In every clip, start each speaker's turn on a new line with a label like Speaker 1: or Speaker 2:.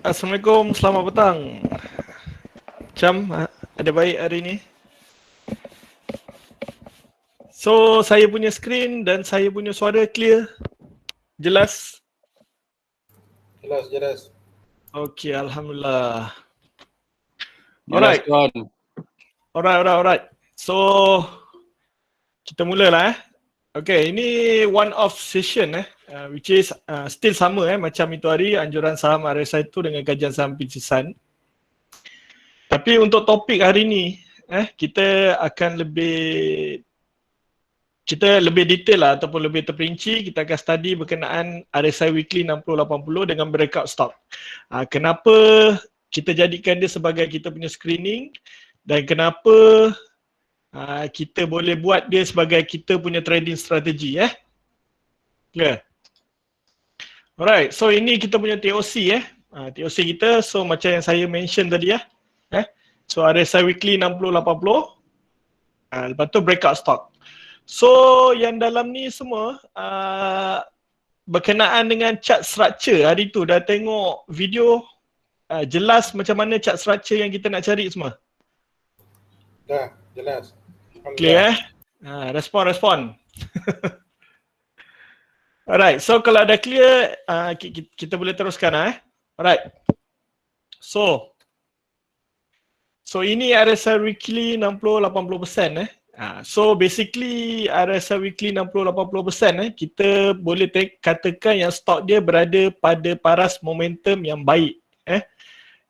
Speaker 1: Assalamualaikum, selamat petang. Macam ada baik hari ni? So, saya punya skrin dan saya punya suara clear? Jelas?
Speaker 2: Jelas.
Speaker 1: Okey, Alhamdulillah.
Speaker 3: Jelas tuan.
Speaker 1: Alright. So, kita mulalah. Okay, ini one off session which is still sama macam itu hari anjuran saham RSI itu dengan kajian saham pingsisan. Tapi untuk topik hari ni kita akan lebih detail lah ataupun lebih terperinci. Kita akan study berkenaan RSI weekly 60-80 dengan breakout stock. Kenapa kita jadikan dia sebagai kita punya screening dan kenapa kita boleh buat dia sebagai kita punya trading strategi Clear? Alright, so ini kita punya TOC TOC kita, so macam yang saya mention tadi So RSI weekly 60-80 lepas tu breakout stock. So yang dalam ni semua berkenaan dengan chart structure. Hari tu dah tengok video jelas macam mana chart structure yang kita nak cari semua?
Speaker 2: Dah, jelas.
Speaker 1: Clear respon. Alright, so kalau dah clear kita boleh teruskan Alright. So ini RSI weekly 60-80% So basically RSI weekly 60-80% kita boleh katakan yang stok dia berada pada paras momentum yang baik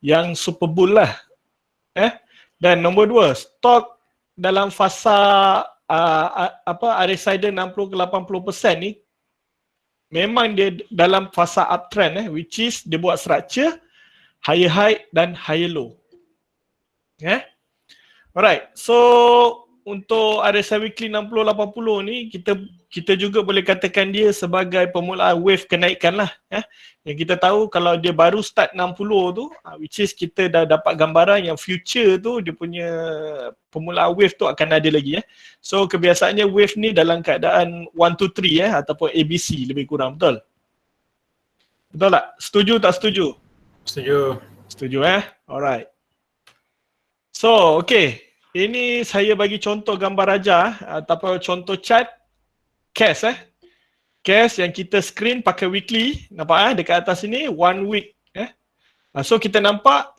Speaker 1: yang super bull lah Dan nombor 2, stok dalam fasa RSI dia 60-80% ni memang dia dalam fasa uptrend which is dia buat structure higher high dan higher low. Alright, so untuk RSI weekly 60-80 ni kita juga boleh katakan dia sebagai permulaan wave kenaikan lah Yang kita tahu kalau dia baru start 60 tu which is kita dah dapat gambaran yang future tu dia punya permulaan wave tu akan ada lagi So kebiasaannya wave ni dalam keadaan 1, 2, 3 ataupun ABC lebih kurang, betul? Betul tak? Setuju tak setuju? Setuju alright. So okay, ini saya bagi contoh gambar raja ataupun contoh chart cash cash yang kita screen pakai weekly. Nampak dekat atas sini 1 week So kita nampak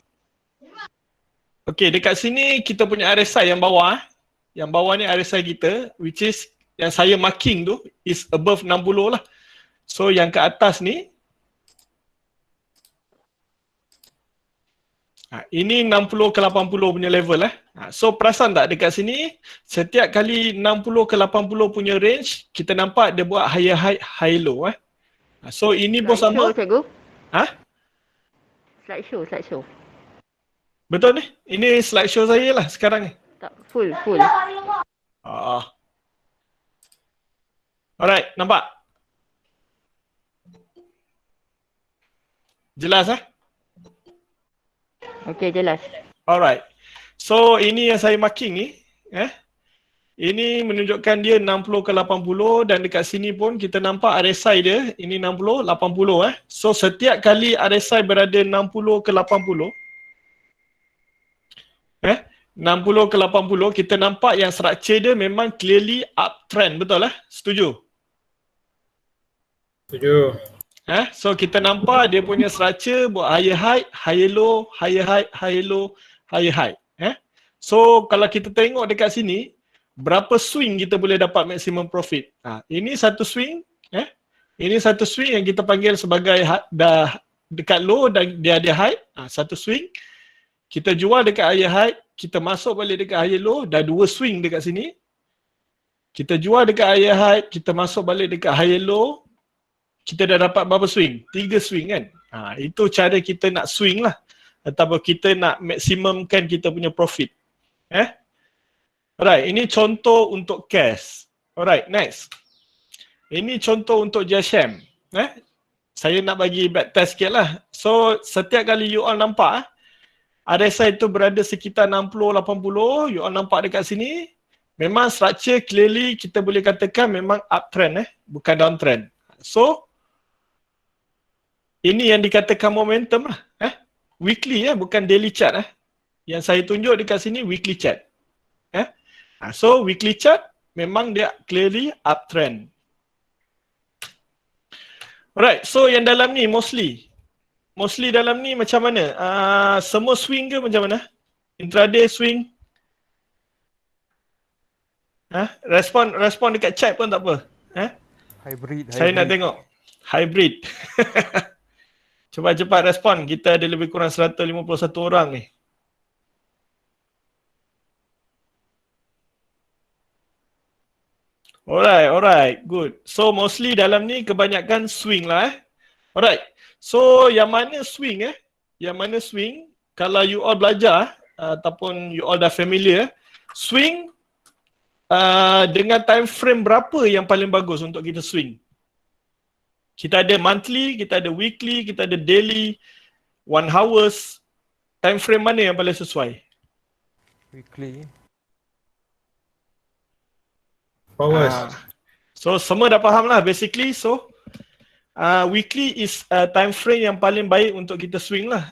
Speaker 1: okay, dekat sini kita punya RSI yang bawah yang bawah ni RSI kita which is yang saya marking tu is above 60 lah. So yang ke atas ni ini 60 ke 80 punya level So perasan tak dekat sini setiap kali 60 ke 80 punya range kita nampak dia buat higher high, high low So ini pun sama.
Speaker 4: Cikgu. Slideshow.
Speaker 1: Betul ni? Ini slideshow saya lah sekarang ni.
Speaker 4: Tak, full.
Speaker 1: Alright, nampak? Jelas
Speaker 4: Okey, jelas.
Speaker 1: Alright. So ini yang saya marking ni ini menunjukkan dia 60 ke 80 dan dekat sini pun kita nampak RSI dia ini 60 80 So setiap kali RSI berada 60 ke 80 60 ke 80 kita nampak yang structure dia memang clearly uptrend, betul Setuju? So kita nampak dia punya structure buat higher high, higher low, higher high, higher low, higher high So kalau kita tengok dekat sini berapa swing kita boleh dapat maximum profit. Ini satu swing ini satu swing yang kita panggil sebagai dah dekat low dan dia ada high. Satu swing kita jual dekat higher high, kita masuk balik dekat higher low, dah 2 swing dekat sini. Kita jual dekat higher high, kita masuk balik dekat higher low, kita dah dapat berapa swing? 3 swing kan? Itu cara kita nak swing lah. Ataupun kita nak maksimumkan kita punya profit. Alright, ini contoh untuk cash. Alright, next. Ini contoh untuk JSM. Saya nak bagi back test sikit lah. So, setiap kali you all nampak RSI itu berada sekitar 60-80, you all nampak dekat sini, memang structure clearly kita boleh katakan memang uptrend bukan downtrend. So, ini yang dikatakan momentum lah. weekly bukan daily chart Yang saya tunjuk dekat sini weekly chart. So weekly chart memang dia clearly uptrend. Alright, so yang dalam ni mostly dalam ni macam mana? Semua swing ke macam mana? Intraday swing? Respon dekat chat pun tak apa.
Speaker 4: Hybrid.
Speaker 1: Saya nak tengok. Hybrid. Cepat-cepat respon. Kita ada lebih kurang 151 orang ni. Alright, good. So mostly dalam ni kebanyakan swing lah Alright. So yang mana swing Yang mana swing, kalau you all belajar ataupun you all dah familiar, swing dengan time frame berapa yang paling bagus untuk kita swing? Kita ada monthly, kita ada weekly, kita ada daily, 1 hours. Time frame mana yang paling sesuai?
Speaker 4: Weekly.
Speaker 2: Powers.
Speaker 1: So semua dah faham lah basically. So weekly is time frame yang paling baik untuk kita swing lah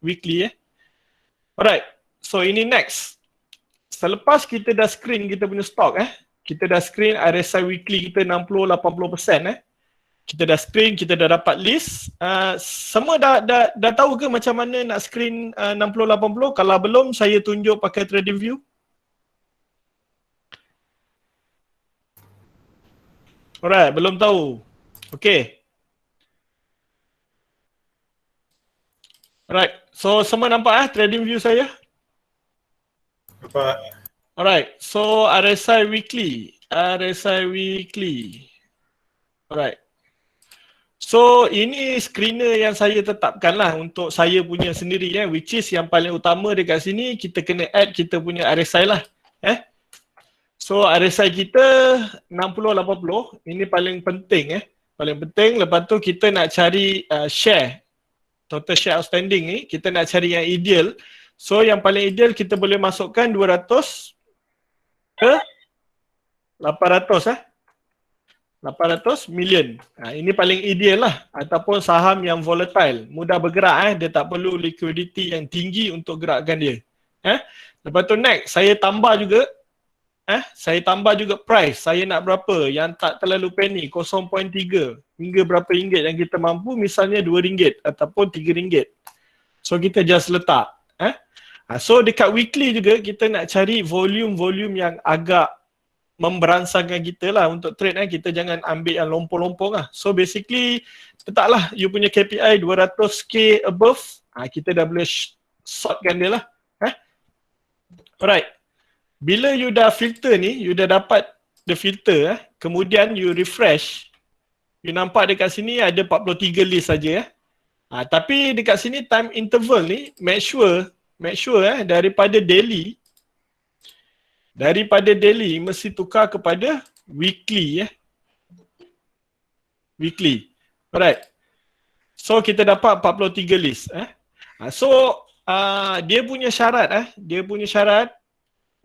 Speaker 1: weekly Alright. So ini next. Selepas kita dah screen kita punya stock kita dah screen RSI weekly kita 60-80%. Kita dah screen, kita dah dapat list. Semua dah tahu ke macam mana nak screen 60-80? Kalau belum, saya tunjuk pakai TradingView. Alright, belum tahu. Okay. Alright, so semua nampak TradingView saya?
Speaker 2: Nampak.
Speaker 1: Alright, so RSI weekly. Alright. So ini screener yang saya tetapkan lah untuk saya punya sendiri which is yang paling utama dekat sini kita kena add kita punya RSI lah. So RSI kita 60-80, ini paling penting paling penting. Lepas tu kita nak cari share, total share outstanding ni, kita nak cari yang ideal. So yang paling ideal kita boleh masukkan 200 ke 800 800 million. Ini paling ideal lah. Ataupun saham yang volatile, mudah bergerak dia tak perlu liquidity yang tinggi untuk gerakkan dia. Lepas tu next, saya tambah juga price. Saya nak berapa yang tak terlalu penny, 0.3 hingga berapa ringgit yang kita mampu, misalnya RM2 ataupun RM3. So kita just letak. So dekat weekly juga kita nak cari volume yang agak memberansangkan kita lah untuk trade kita jangan ambil yang lompong-lompong lah. So basically letaklah you punya KPI 200k above, kita dah boleh shortkan dia lah. Alright. Bila you dah filter ni, you dah dapat the filter kemudian you refresh, you nampak dekat sini ada 43 list saja tapi dekat sini time interval ni make sure daripada daily mesti tukar kepada weekly weekly. Alright. So kita dapat 43 list so dia punya syarat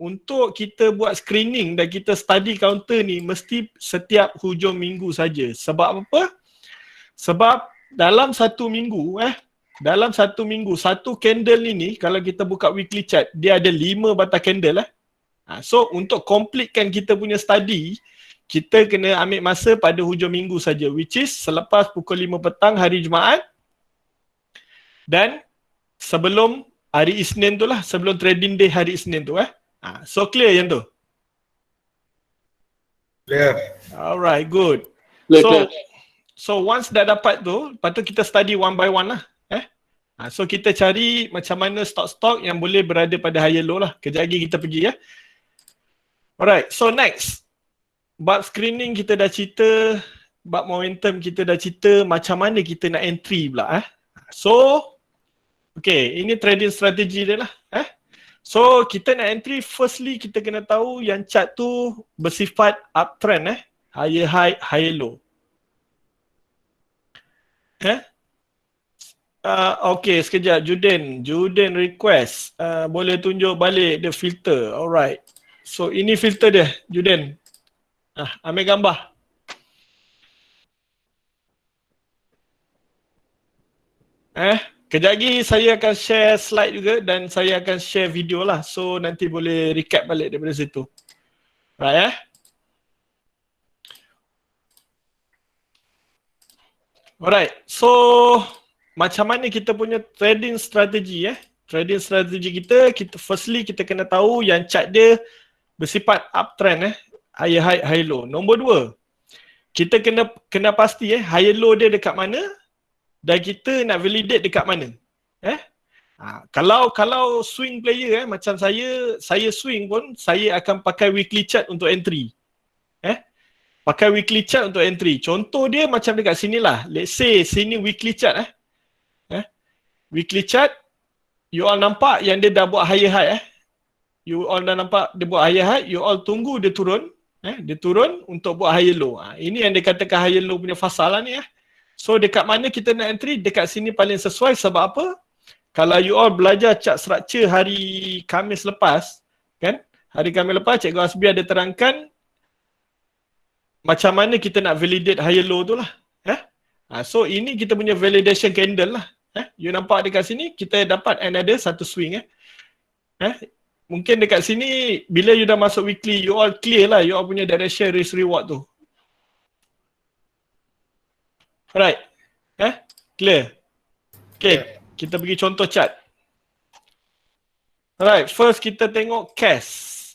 Speaker 1: untuk kita buat screening dan kita study counter ni mesti setiap hujung minggu saja. Sebab apa? Sebab dalam satu minggu satu candle ini kalau kita buka weekly chart dia ada 5 batang candle So untuk completekan kita punya study, kita kena ambil masa pada hujung minggu saja, which is selepas pukul 5 petang hari Jumaat dan sebelum hari Isnin tu lah, sebelum trading day hari Isnin tu So clear yang tu?
Speaker 2: Clear.
Speaker 1: Alright, good. So once dah dapat tu, lepas tu kita study one by one lah. So kita cari macam mana stok-stok yang boleh berada pada higher low lah. Kejap lagi kita pergi Alright, so next. Bab screening kita dah cerita, bab momentum kita dah cerita, macam mana kita nak entry pula So, okay, ini trading strategi dia lah So kita nak entry, firstly kita kena tahu yang chart tu bersifat uptrend higher high, higher low. Okay, sekejap. Juden request. Boleh tunjuk balik the filter. Alright. So ini filter dia, Juden. Ambil gambar. Kejap lagi saya akan share slide juga dan saya akan share video lah. So nanti boleh recap balik daripada situ. Right Alright, so macam mana kita punya trading strategi Trading strategi kita firstly kita kena tahu yang chart dia bersifat uptrend higher high, high low. Nombor 2, kita kena pasti higher low dia dekat mana dan kita nak validate dekat mana. Kalau swing player macam saya swing pun saya akan pakai weekly chart untuk entry. Pakai weekly chart untuk entry. Contoh dia macam dekat sini lah. Let's say sini weekly chart Weekly chart, you all nampak yang dia dah buat higher high You all dah nampak dia buat higher high, you all tunggu dia turun. Dia turun untuk buat higher low. Ini yang dikatakan higher low punya fasa lah ni. So dekat mana kita nak entry? Dekat sini paling sesuai sebab apa? Kalau you all belajar chart structure hari Khamis lepas, kan? Hari Khamis lepas Cikgu Hasbi ada terangkan macam mana kita nak validate higher low tu lah. So ini kita punya validation candle lah. You nampak dekat sini kita dapat another satu swing Mungkin dekat sini bila you dah masuk weekly, you all clear lah you all punya direction risk reward tu. Alright. Clear. Okay, kita pergi contoh chart. Alright, first kita tengok cash.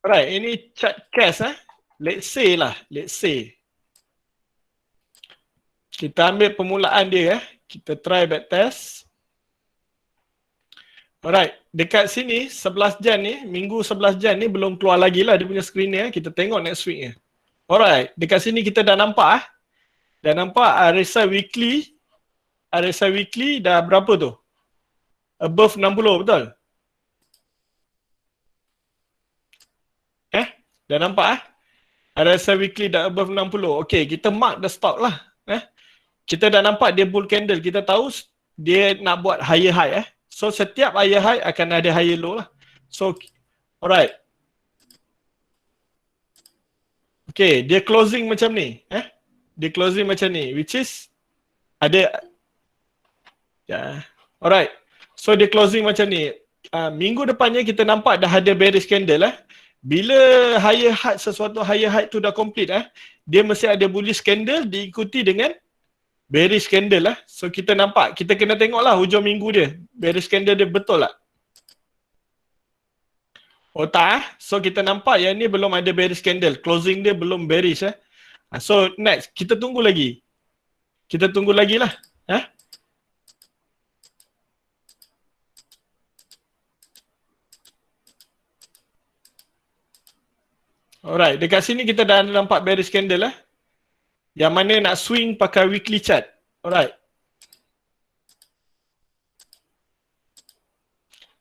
Speaker 1: Alright, ini chart cash let's say kita ambil permulaan dia kita try back test. Alright, dekat sini 11 Jan ni, minggu 11 Jan ni belum keluar lagi lah dia punya screen ni kita tengok next week ni. Alright, dekat sini kita dah nampak dah nampak RSI weekly dah berapa tu? Above 60, betul? Dah nampak RSI weekly dah above 60. Okay, kita mark the stock lah. Kita dah nampak dia bull candle. Kita tahu dia nak buat higher high So setiap higher high akan ada higher low lah. So alright. Okay, dia closing macam ni. Dia closing macam ni, which is ada alright. So dia closing macam ni. Minggu depannya kita nampak dah ada bearish candle Bila sesuatu higher high tu dah complete dia mesti ada bullish candle diikuti dengan bearish candle So kita nampak, kita kena tengoklah hujung minggu dia. Bearish candle dia betul tak? Oh tak So kita nampak yang ni belum ada bearish candle. Closing dia belum bearish So next, kita tunggu lagi. Kita tunggu lagi lah. Alright, dekat sini kita dah nampak bearish candle yang mana nak swing pakai weekly chart. Alright.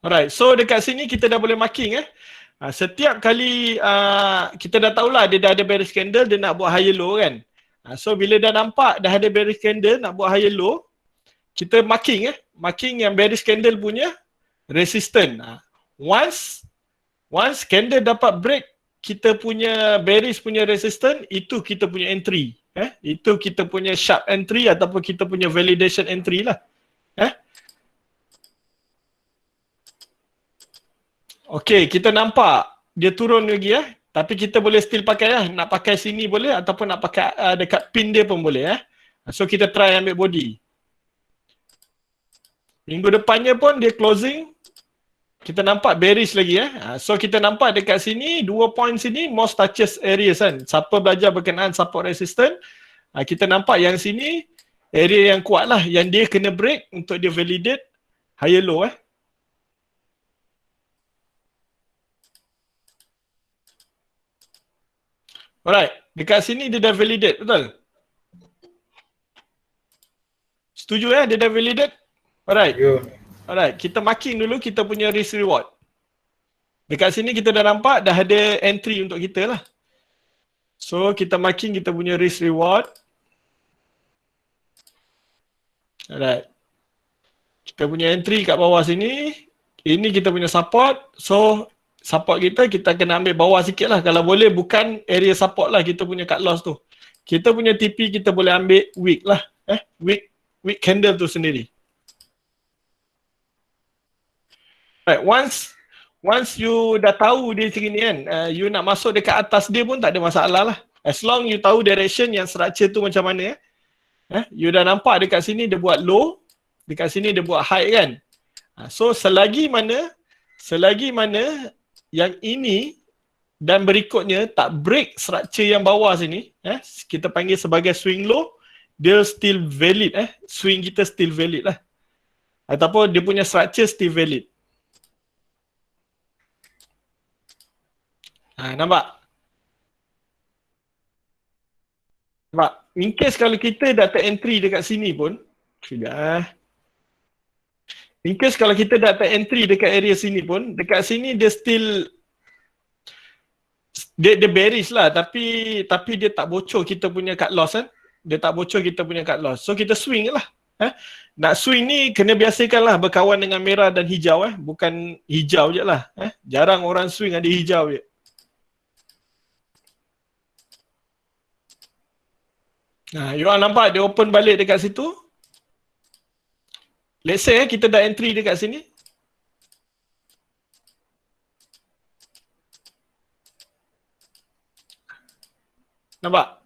Speaker 1: Alright, so dekat sini kita dah boleh marking setiap kali kita dah tahulah dia dah ada bearish candle, dia nak buat higher low kan. So bila dah nampak dah ada bearish candle nak buat higher low, kita marking marking yang bearish candle punya resistance. Once candle dapat break kita punya bearish punya resistance, itu kita punya entry. Itu kita punya sharp entry ataupun kita punya validation entry lah. Okay, kita nampak dia turun lagi tapi kita boleh still pakai nak pakai sini boleh ataupun nak pakai dekat pin dia pun boleh So kita try ambil body. Minggu depannya pun dia closing kita nampak bearish lagi So kita nampak dekat sini 2 point sini most touches areas kan. Siapa belajar berkenaan support resistance, kita nampak yang sini area yang kuat lah yang dia kena break untuk dia validate higher low Alright, dekat sini dia dah validate, betul? Setuju dia dah validate? Alright. Alright, kita marking dulu kita punya risk reward. Dekat sini kita dah nampak dah ada entry untuk kita lah. So kita marking kita punya risk reward. Alright. Kita punya entry kat bawah sini. Ini kita punya support. So support kita kena ambil bawah sikit lah. Kalau boleh bukan area support lah kita punya cut loss tu. Kita punya TP kita boleh ambil week lah. Week wick candle tu sendiri. Right, once you dah tahu dia macam ni kan, you nak masuk dekat atas dia pun tak ada masalah lah. As long you tahu direction yang structure tu macam mana. You dah nampak dekat sini dia buat low, dekat sini dia buat high kan. So selagi mana yang ini dan berikutnya tak break structure yang bawah sini, kita panggil sebagai swing low, dia still valid, swing kita still valid lah. Ataupun dia punya structure still valid. Nampak? Nampak? In case kalau kita dah ter-entry dekat sini pun, in case kalau kita dah ter-entry dekat area sini pun, dekat sini dia still dia bearish lah, tapi dia tak bocor kita punya cut loss kan. Dia tak bocor kita punya cut loss. So kita swing lah. Nak swing ni kena biasakan lah berkawan dengan merah dan hijau bukan hijau je lah. Jarang orang swing ada hijau je. You orang nampak dia open balik dekat situ. Let's say kita dah entry dekat sini. Nampak?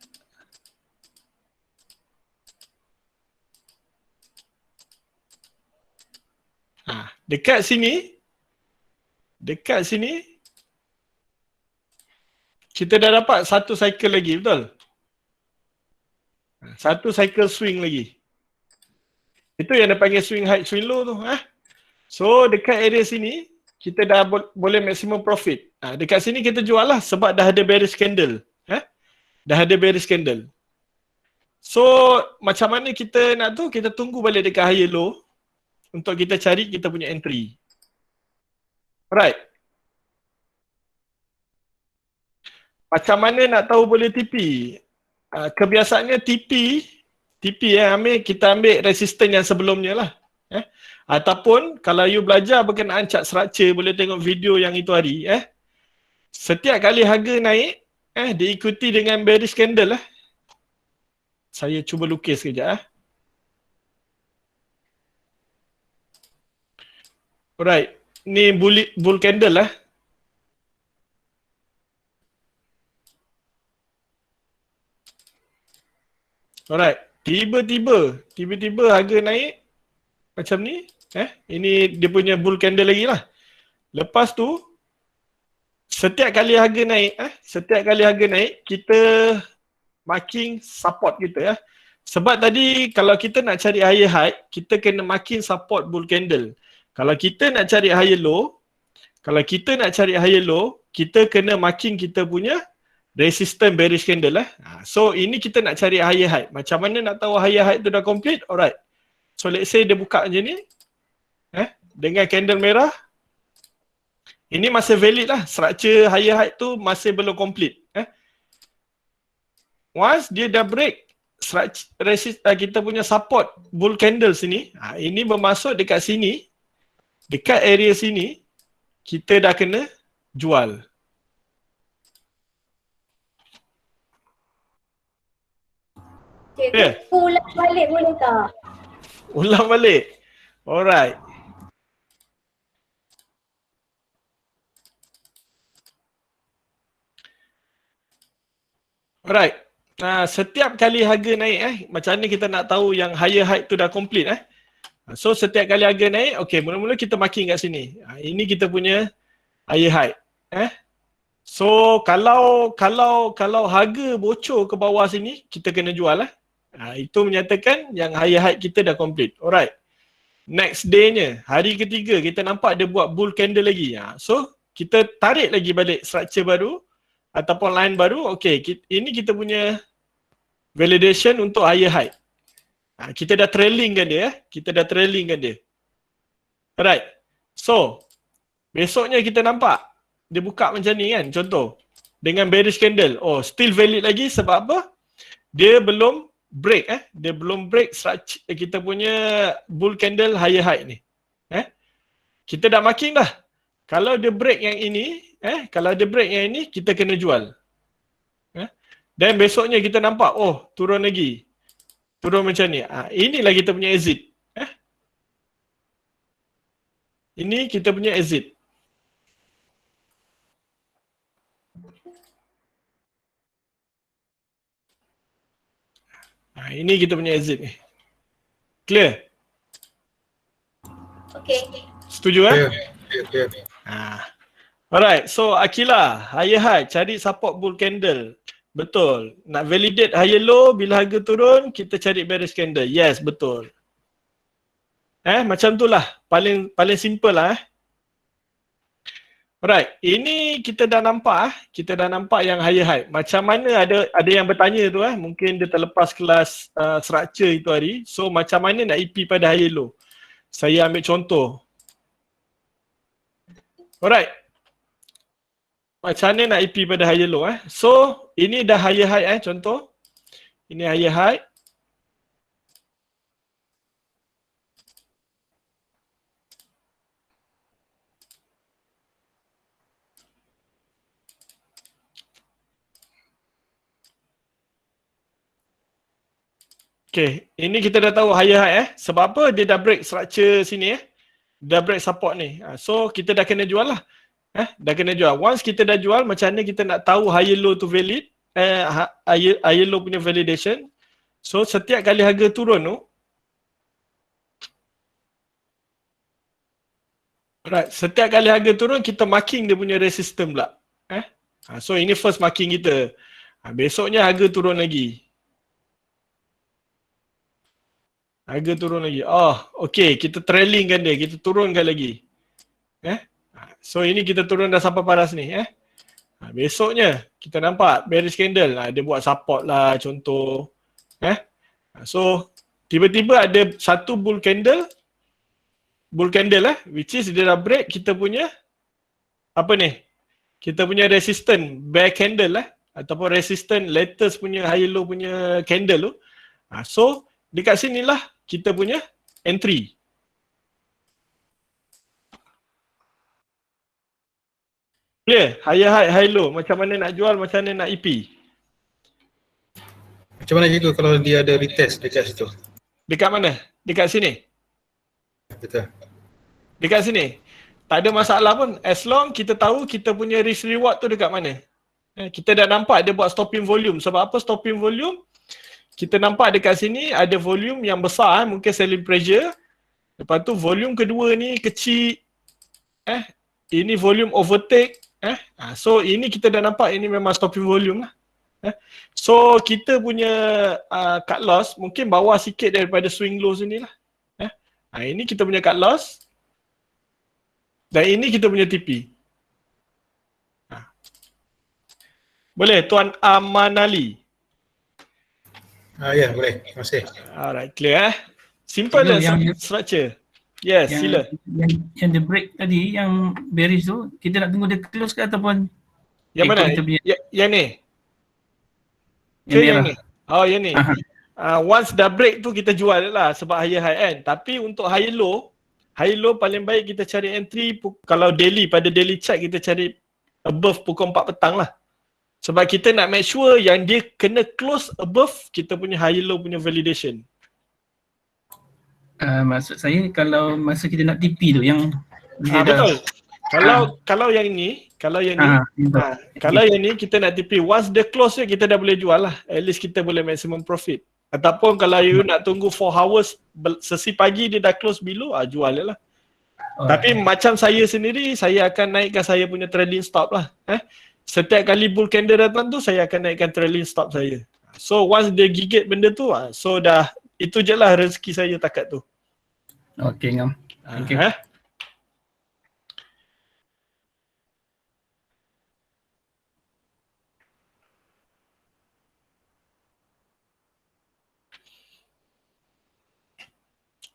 Speaker 1: Dekat sini kita dah dapat satu cycle lagi, betul? Satu cycle swing lagi. Itu yang dia panggil swing high, swing low tu. So dekat area sini kita dah boleh maximum profit. Dekat sini kita jual lah sebab dah ada bearish candle. Dah ada bearish candle. So macam mana kita nak tu? Kita tunggu balik dekat higher low untuk kita cari kita punya entry. Alright. Macam mana nak tahu boleh TP? Kebiasaannya TP kita ambil resistance yang sebelumnya lah. Ataupun kalau you belajar berkenaan chart structure, boleh tengok video yang itu hari. Setiap kali harga naik, diikuti dengan bearish candle lah. Saya cuba lukis sekejap. Alright, ni bull candle lah. Alright, tiba-tiba harga naik macam ni. Ini dia punya bull candle lagi lah. Lepas tu setiap kali harga naik, kita marking support kita. Sebab tadi kalau kita nak cari higher high, kita kena marking support bull candle. Kalau kita nak cari higher low, kita kena marking kita punya resistance bearish candle So ini kita nak cari higher high. Macam mana nak tahu higher high tu dah complete? Alright. So let's say dia buka macam ni. Dengan candle merah. Ini masih valid lah. Structure higher high tu masih belum complete. Once dia dah break kita punya support bull candle sini. Ini bermaksud dekat sini. Dekat area sini. Kita dah kena jual.
Speaker 5: Cikgu, ulang balik boleh tak?
Speaker 1: Ulang balik. Alright. Alright. Setiap kali harga naik macam mana kita nak tahu yang higher high tu dah complete So setiap kali harga naik, okey, mula-mula kita marking kat sini. Ini kita punya higher high. So kalau harga bocor ke bawah sini, kita kena jual Itu menyatakan yang higher high kita dah complete. Alright. Next day-nya, hari ketiga, kita nampak dia buat bull candle lagi. So kita tarik lagi balik structure baru ataupun line baru. Okey, ini kita punya validation untuk higher high. Kita dah trailing kan dia. Alright. So besoknya kita nampak dia buka macam ni kan, contoh dengan bearish candle. Oh, still valid lagi sebab apa? Dia belum break dia belum break structure kita punya bull candle higher high ni. Kita dah marking dah. Kalau dia break yang ini, kita kena jual. Dan besoknya kita nampak, oh, turun lagi. Turun macam ni. Inilah kita punya exit. Ini kita punya exit. Ini kita punya exit ni. Clear?
Speaker 5: Okay.
Speaker 1: Setuju
Speaker 2: Clear. Clear.
Speaker 1: Alright, so Akila, higher high, cari support bull candle. Betul. Nak validate higher low, bila harga turun, kita cari bearish candle. Yes, betul. Macam tu lah. Paling simple lah. Alright, ini kita dah nampak. Kita dah nampak yang higher high. Macam mana ada yang bertanya tu mungkin dia terlepas kelas structure itu hari. So macam mana nak EP pada higher low? Saya ambil contoh. Alright. Macam mana nak EP pada higher low So, ini dah higher high contoh. Ini higher high. Okay, ini kita dah tahu higher high Sebab apa? Dia dah break structure sini Dah break support ni. So, kita dah kena jual lah. Dah kena jual. Once kita dah jual, macam mana kita nak tahu higher low tu valid? Higher low punya validation. So, setiap kali harga turun tu, right, setiap kali harga turun, kita marking dia punya resistance pula. So, ini first marking kita. Besoknya harga turun lagi. Harga turun lagi. Okay, kita trailingkan dia. Kita turunkan lagi. So ini kita turun dah sampai paras ni. Besoknya kita nampak bearish candle. Dia buat support lah contoh. So tiba-tiba ada satu bull candle. Which is dia dah break kita punya apa ni? Kita punya resistance bear candle ataupun resistance latest punya high low punya candle tu. So dekat sinilah kita punya entry. Clear? Higher high, high low. Macam mana nak jual, macam mana nak EP.
Speaker 2: Macam mana juga kalau dia ada retest dekat situ?
Speaker 1: Dekat mana? Dekat sini?
Speaker 2: Betul.
Speaker 1: Dekat sini? Tak ada masalah pun. As long kita tahu kita punya risk reward tu dekat mana. Kita dah nampak dia buat stopping volume. Sebab apa stopping volume? Kita nampak dekat sini ada volume yang besar, mungkin selling pressure. Lepas tu volume kedua ni kecil. Ini volume overtake. So ini kita dah nampak ini memang stopping volume lah. So kita punya cut loss mungkin bawah sikit daripada swing low sini lah. Ini kita punya cut loss. Dan ini kita punya TP. Boleh Tuan Amanali?
Speaker 2: Ya, boleh. Terima kasih.
Speaker 1: Alright, clear Simple dan structure. Yes, sila.
Speaker 6: Yang dia break tadi, yang bearish tu, kita nak tunggu dia close ke ataupun
Speaker 1: yang mana? Yang ni? Yang ni? Yang ni. Once dah break tu kita jual lah sebab higher high kan. Tapi untuk higher low paling baik kita cari entry kalau daily, pada daily chart kita cari above pukul 4 petang lah. Sebab kita nak make sure yang dia kena close above kita punya higher low punya validation.
Speaker 6: Maksud saya kalau masa kita nak TP tu yang
Speaker 1: betul. Kalau yang ni, kalau yang ni kita nak TP, once dia close kita dah boleh jual lah. At least kita boleh maximum profit. Ataupun kalau you nak tunggu 4 hours sesi pagi dia dah close below, jual lah. Tapi macam saya sendiri, saya akan naikkan saya punya trailing stop lah. Setiap kali bull candle datang tu saya akan naikkan trailing stop saya. So once dia gigit benda tu, so dah itu je lah rezeki saya takat tu.
Speaker 6: Okay, Ngam. Thank you.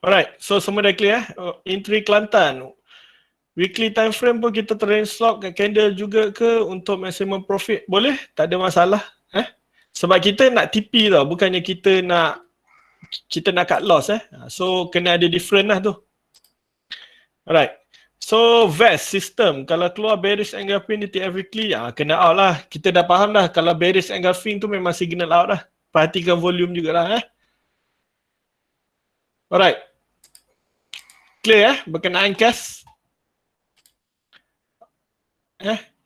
Speaker 1: Alright, so semua dah clear Entry Kelantan. Weekly time frame pun kita trailing stop kat candle juga ke untuk maximum profit? Boleh, tak ada masalah. Sebab kita nak TP tau, bukannya kita nak cut loss So kena ada different lah tu. Alright. So VEST system, kalau keluar bearish engulfing di TF weekly, kena out lah. Kita dah faham dah kalau bearish engulfing tu memang signal out lah. Perhatikan volume jugalah Alright. Clear berkenaan CAS?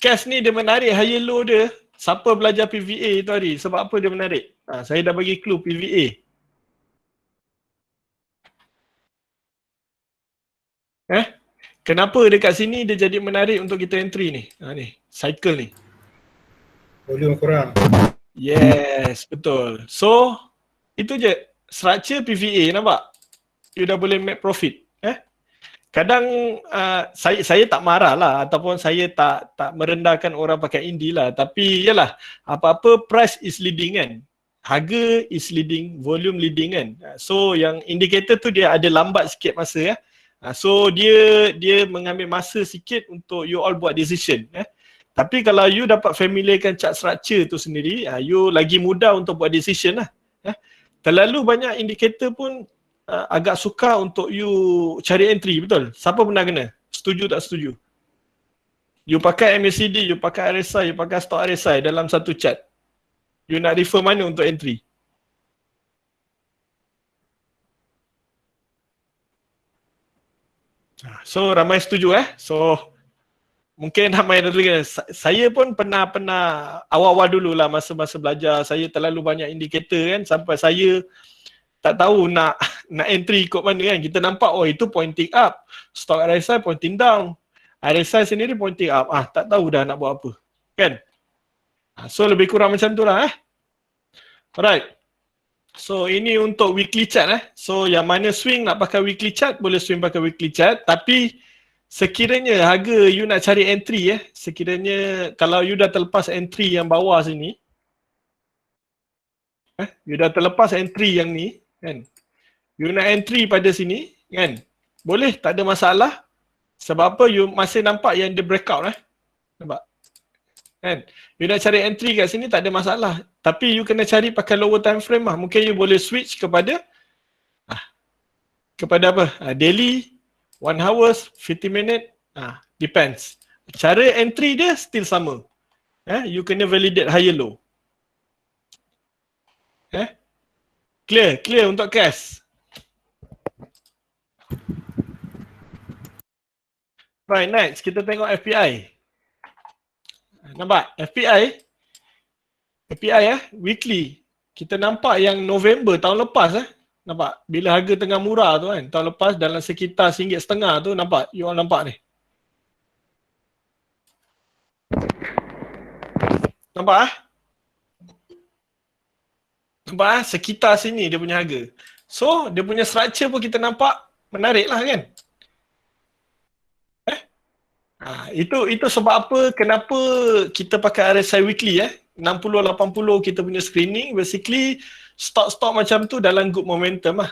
Speaker 1: CAS ni dia menarik higher low dia. Siapa belajar PVA tu hari? Sebab apa dia menarik? Saya dah bagi clue PVA. Kenapa dekat sini dia jadi menarik untuk kita entry ni? Ni, cycle ni.
Speaker 2: Volume kurang.
Speaker 1: Yes, betul. So, itu je. Structure PVA, nampak? You dah boleh make profit. Kadang saya tak marah lah ataupun saya tak merendahkan orang pakai indie lah. Tapi yalah, apa-apa price is leading kan. Harga is leading, volume leading kan. So yang indicator tu dia ada lambat sikit masa So dia mengambil masa sikit untuk you all buat decision. Tapi kalau you dapat familiarkan chart structure tu sendiri, you lagi mudah untuk buat decision lah. Terlalu banyak indikator pun agak sukar untuk you cari entry, betul? Siapa pernah kena? Setuju tak setuju? You pakai MACD, you pakai RSI, you pakai stock RSI dalam satu chart. You nak refer mana untuk entry? So ramai setuju So mungkin ramai dulu. Saya pun pernah awal-awal dululah masa belajar, saya terlalu banyak indikator kan sampai saya tak tahu nak entry ikut mana kan. Kita nampak itu pointing up, stock RSI pointing down, RSI sendiri pointing up. Tak tahu dah nak buat apa kan. So lebih kurang macam tu lah Alright. So ini untuk weekly chart So yang mana swing nak pakai weekly chart boleh swing pakai weekly chart. Tapi sekiranya harga you nak cari entry sekiranya kalau you dah terlepas entry yang bawah sini, you dah terlepas entry yang ni kan, you nak entry pada sini kan, boleh, tak ada masalah. Sebab apa? You masih nampak yang dia breakout nampak kan. You nak cari entry kat sini tak ada masalah. Tapi you kena cari pakai lower time frame Mungkin you boleh switch kepada apa? Daily, 1 hours, 50 minute, depends. Cara entry dia still sama. You kena validate higher low. Clear untuk CAS. Right, next kita tengok FPI. Nampak? FPI weekly. Kita nampak yang November tahun lepas nampak? Bila harga tengah murah tu kan, tahun lepas dalam sekitar RM1.50 tu, nampak? You all nampak ni. Nampak Nampak sekitar sini dia punya harga. So, dia punya structure pun kita nampak menarik lah kan. Itu sebab apa, kenapa kita pakai RSI weekly 60-80 kita punya screening. Basically, stock-stock macam tu dalam good momentum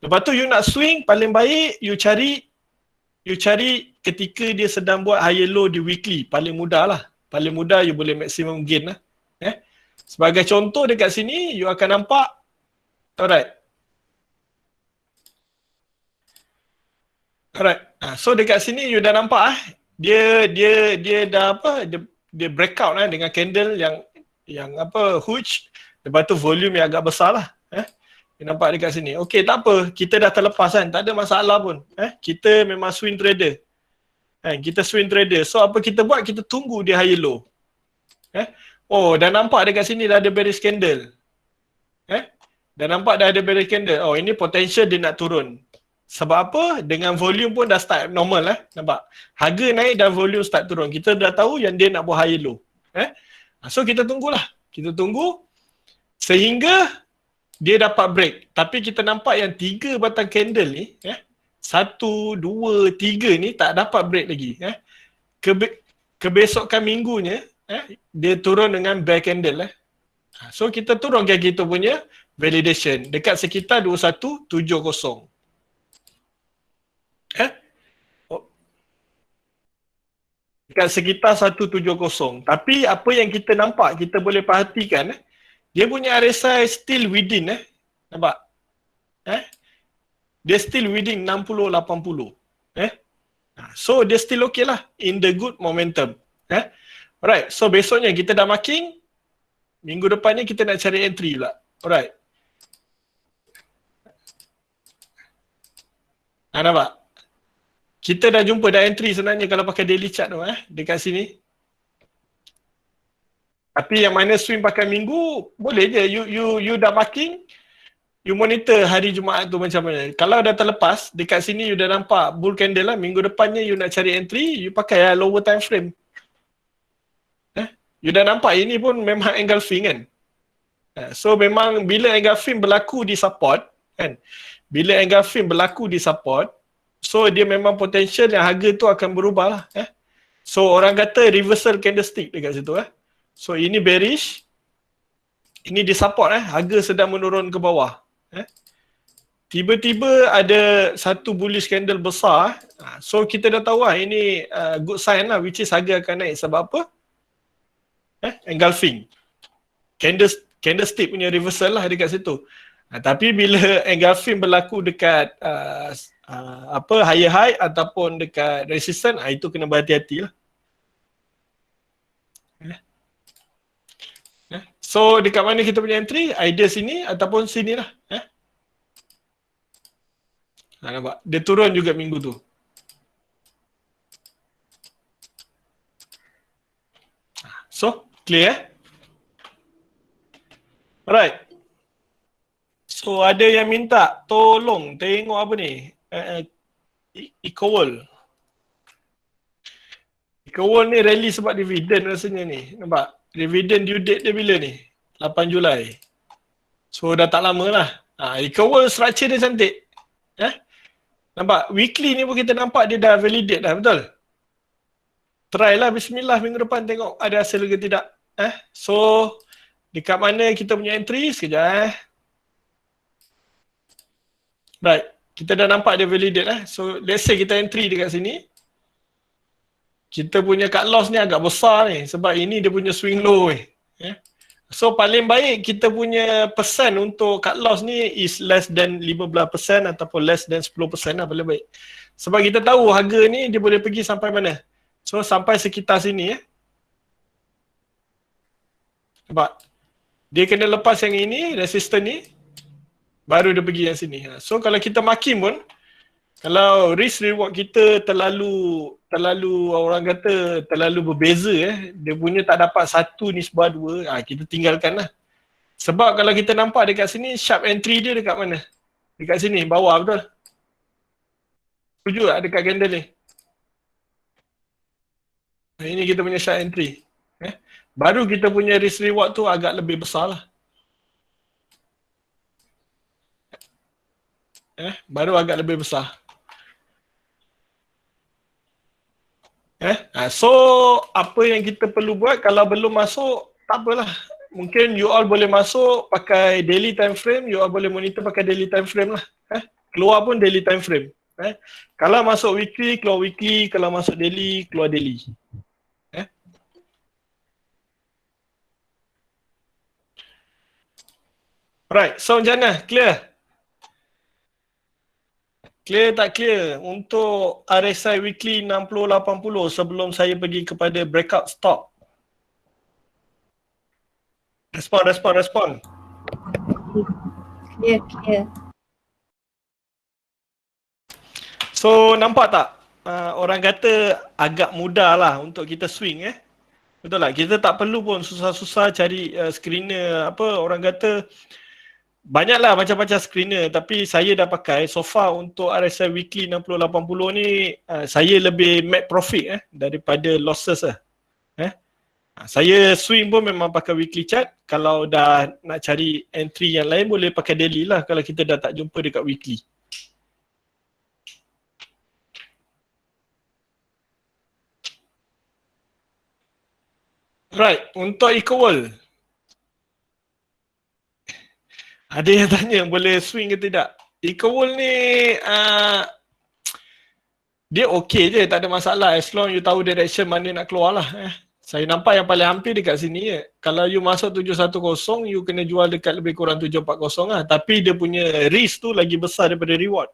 Speaker 1: Lepas tu you nak swing, paling baik you cari ketika dia sedang buat higher low di weekly. Paling mudah lah. Paling mudah you boleh maximum gain Sebagai contoh dekat sini, you akan nampak. Alright. So dekat sini you dah nampak dia dah dia breakout dengan candle yang huge. Lepas tu volume yang agak besar lah. You nampak dekat sini. Okey, tak apa. Kita dah terlepas tak ada masalah pun. Kita memang swing trader. Kita swing trader. So apa kita buat? Kita tunggu dia higher low. Dah nampak dekat sini dah ada bearish candle. Dah nampak dah ada bearish candle. Ini potential dia nak turun. Sebab apa? Dengan volume pun dah start normal nampak? Harga naik dan volume start turun. Kita dah tahu yang dia nak buat higher low. So kita tunggulah. Kita tunggu sehingga dia dapat break. Tapi kita nampak yang 3 batang candle ni 1, 2, 3 ni tak dapat break lagi. Kebesokan minggunya dia turun dengan bear candle So kita turunkan kita punya validation dekat sekitar 2170. Dekat sekitar 170. Tapi apa yang kita nampak, kita boleh perhatikan dia punya RSI still within nampak? Dia still within 60-80. So dia still okay lah in the good momentum. Alright, so besoknya kita dah marking. Minggu depan ni kita nak cari entry pula. Alright. Nampak? Kita dah jumpa dah entry sebenarnya kalau pakai daily chart tu dekat sini. Tapi yang mana swing pakai minggu, boleh je. You dah marking, you monitor hari Jumaat tu macam mana. Kalau dah terlepas, dekat sini you dah nampak bull candle lah. Minggu depannya you nak cari entry, you pakai lower time frame. You dah nampak ini pun memang engulfing kan. So memang bila engulfing berlaku di support, kan. Bila engulfing berlaku di support, so dia memang potential yang harga tu akan berubah lah. So orang kata reversal candlestick dekat situ. So ini bearish, ini di support harga sedang menurun ke bawah. Tiba-tiba ada satu bullish candle besar. So kita dah tahu ini good sign lah, which is harga akan naik. Sebab apa? Engulfing. Candlestick punya reversal lah dekat situ. Tapi bila engulfing berlaku dekat higher high ataupun dekat resistance, itu kena berhati-hati lah. So dekat mana kita punya entry? Either sini ataupun sini lah. Nampak? Dia turun juga minggu tu. So, clear Alright. So ada yang minta tolong tengok apa ni? EcoWorld. EcoWorld ni rally sebab dividen rasanya ni. Nampak? Dividen due date dia bila ni? 8 Julai. So dah tak lama lah. EcoWorld structure dia cantik. Nampak? Weekly ni pun kita nampak dia dah validate dah, betul? Try lah bismillah minggu depan tengok ada hasil ke tidak. So dekat mana kita punya entry sekejap Right, kita dah nampak dia validate So let's say kita entry dekat sini. Kita punya cut loss ni agak besar ni sebab ini dia punya swing low ni. So paling baik kita punya persen untuk cut loss ni is less than 15% ataupun less than 10% lah paling baik. Sebab kita tahu harga ni dia boleh pergi sampai mana. So sampai sekitar sini Nampak? Dia kena lepas yang ini, resistor ni, baru dia pergi yang sini. So kalau kita marking pun, kalau risk reward kita terlalu orang kata terlalu berbeza dia punya tak dapat 1 nisbah 2, kita tinggalkan lah. Sebab kalau kita nampak dekat sini, sharp entry dia dekat mana? Dekat sini, bawah betul? Setuju tak dekat candle ni? Ini kita punya sharp entry. Baru kita punya risk reward tu agak lebih besar lah. Baru agak lebih besar. So apa yang kita perlu buat kalau belum masuk, tak apalah. Mungkin you all boleh masuk pakai daily time frame, you all boleh monitor pakai daily time frame lah. Keluar pun daily time frame. Kalau masuk weekly, keluar weekly. Kalau masuk daily, keluar daily. Alright, so macam mana? Clear? Clear tak clear? Untuk RSI weekly 60-80 sebelum saya pergi kepada breakout stop. Respon.
Speaker 5: Clear.
Speaker 1: So nampak tak? Orang kata agak mudah lah untuk kita swing Betul tak? Kita tak perlu pun susah-susah cari screener orang kata banyaklah macam-macam screener tapi saya dah pakai so far untuk RSI weekly 60-80 ni saya lebih make profit daripada losses Saya swing pun memang pakai weekly chart. Kalau dah nak cari entry yang lain boleh pakai daily lah kalau kita dah tak jumpa dekat weekly. Right, untuk EcoWorld. Ada yang tanya boleh swing ke tidak? EcoWorld ni dia okey je, tak ada masalah as long you tahu direction mana nak keluar lah. Saya nampak yang paling hampir dekat sini Kalau you masuk 710, you kena jual dekat lebih kurang 740 lah. Tapi dia punya risk tu lagi besar daripada reward.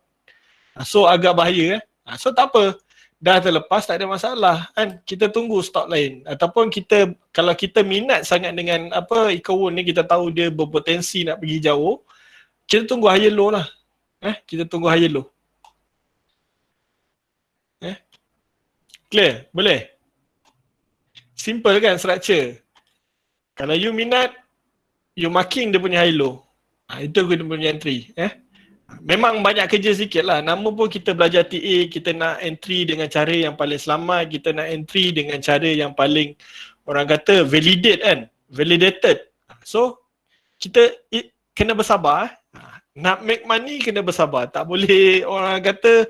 Speaker 1: So agak bahaya So tak apa. Dah terlepas tak ada masalah kan. Kita tunggu stok lain. Ataupun kita kalau kita minat sangat dengan EcoWorld ni, kita tahu dia berpotensi nak pergi jauh, kita tunggu higher low lah. Kita tunggu higher low. Clear? Boleh? Simple kan structure? Kalau you minat, you marking dia punya high low. Itu dia punya entry. Memang banyak kerja sikit lah. Nama pun kita belajar TA, kita nak entry dengan cara yang paling selamat, kita nak entry dengan cara yang paling orang kata validate kan? Validated. So, kita kena bersabar. Nak make money kena bersabar. Tak boleh orang kata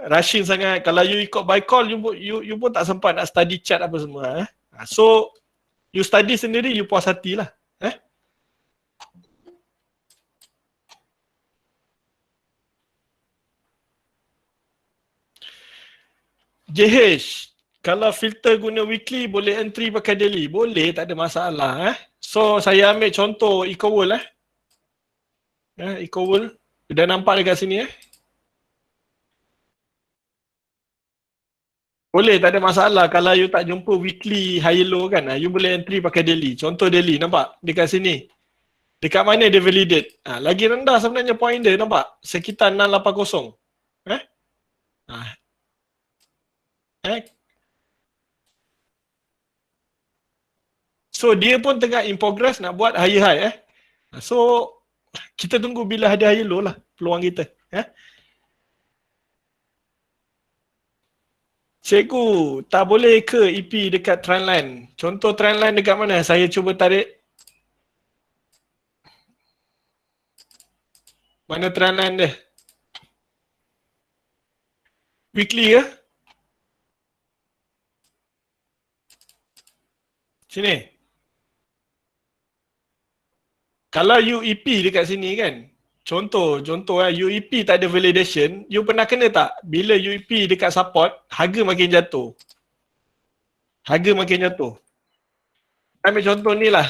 Speaker 1: rushing sangat. Kalau you ikut by call, you pun tak sempat nak study chart apa semua. So, you study sendiri, you puas hati lah. JH, kalau filter guna weekly boleh entry pakai daily? Boleh, tak ada masalah. So, saya ambil contoh EcoWorld. EcoWorld, dah nampak dekat sini. Boleh, tak ada masalah. Kalau you tak jumpa weekly high low kan, you boleh entry pakai daily. Contoh daily, nampak? Dekat sini. Dekat mana dia validate? Lagi rendah sebenarnya point dia, nampak? Sekitar 680. So dia pun tengah in progress nak buat higher high. So kita tunggu bila ada higher low lah peluang kita. Cikgu, tak boleh ke EP dekat trendline? Contoh trendline dekat mana? Saya cuba tarik. Mana trendline dia? Weekly ke? Sini. Kalau UEP dekat sini kan, contoh UEP tak ada validation, you pernah kena tak? Bila UEP dekat support, harga makin jatuh. Harga makin jatuh. Ambil contoh ni lah.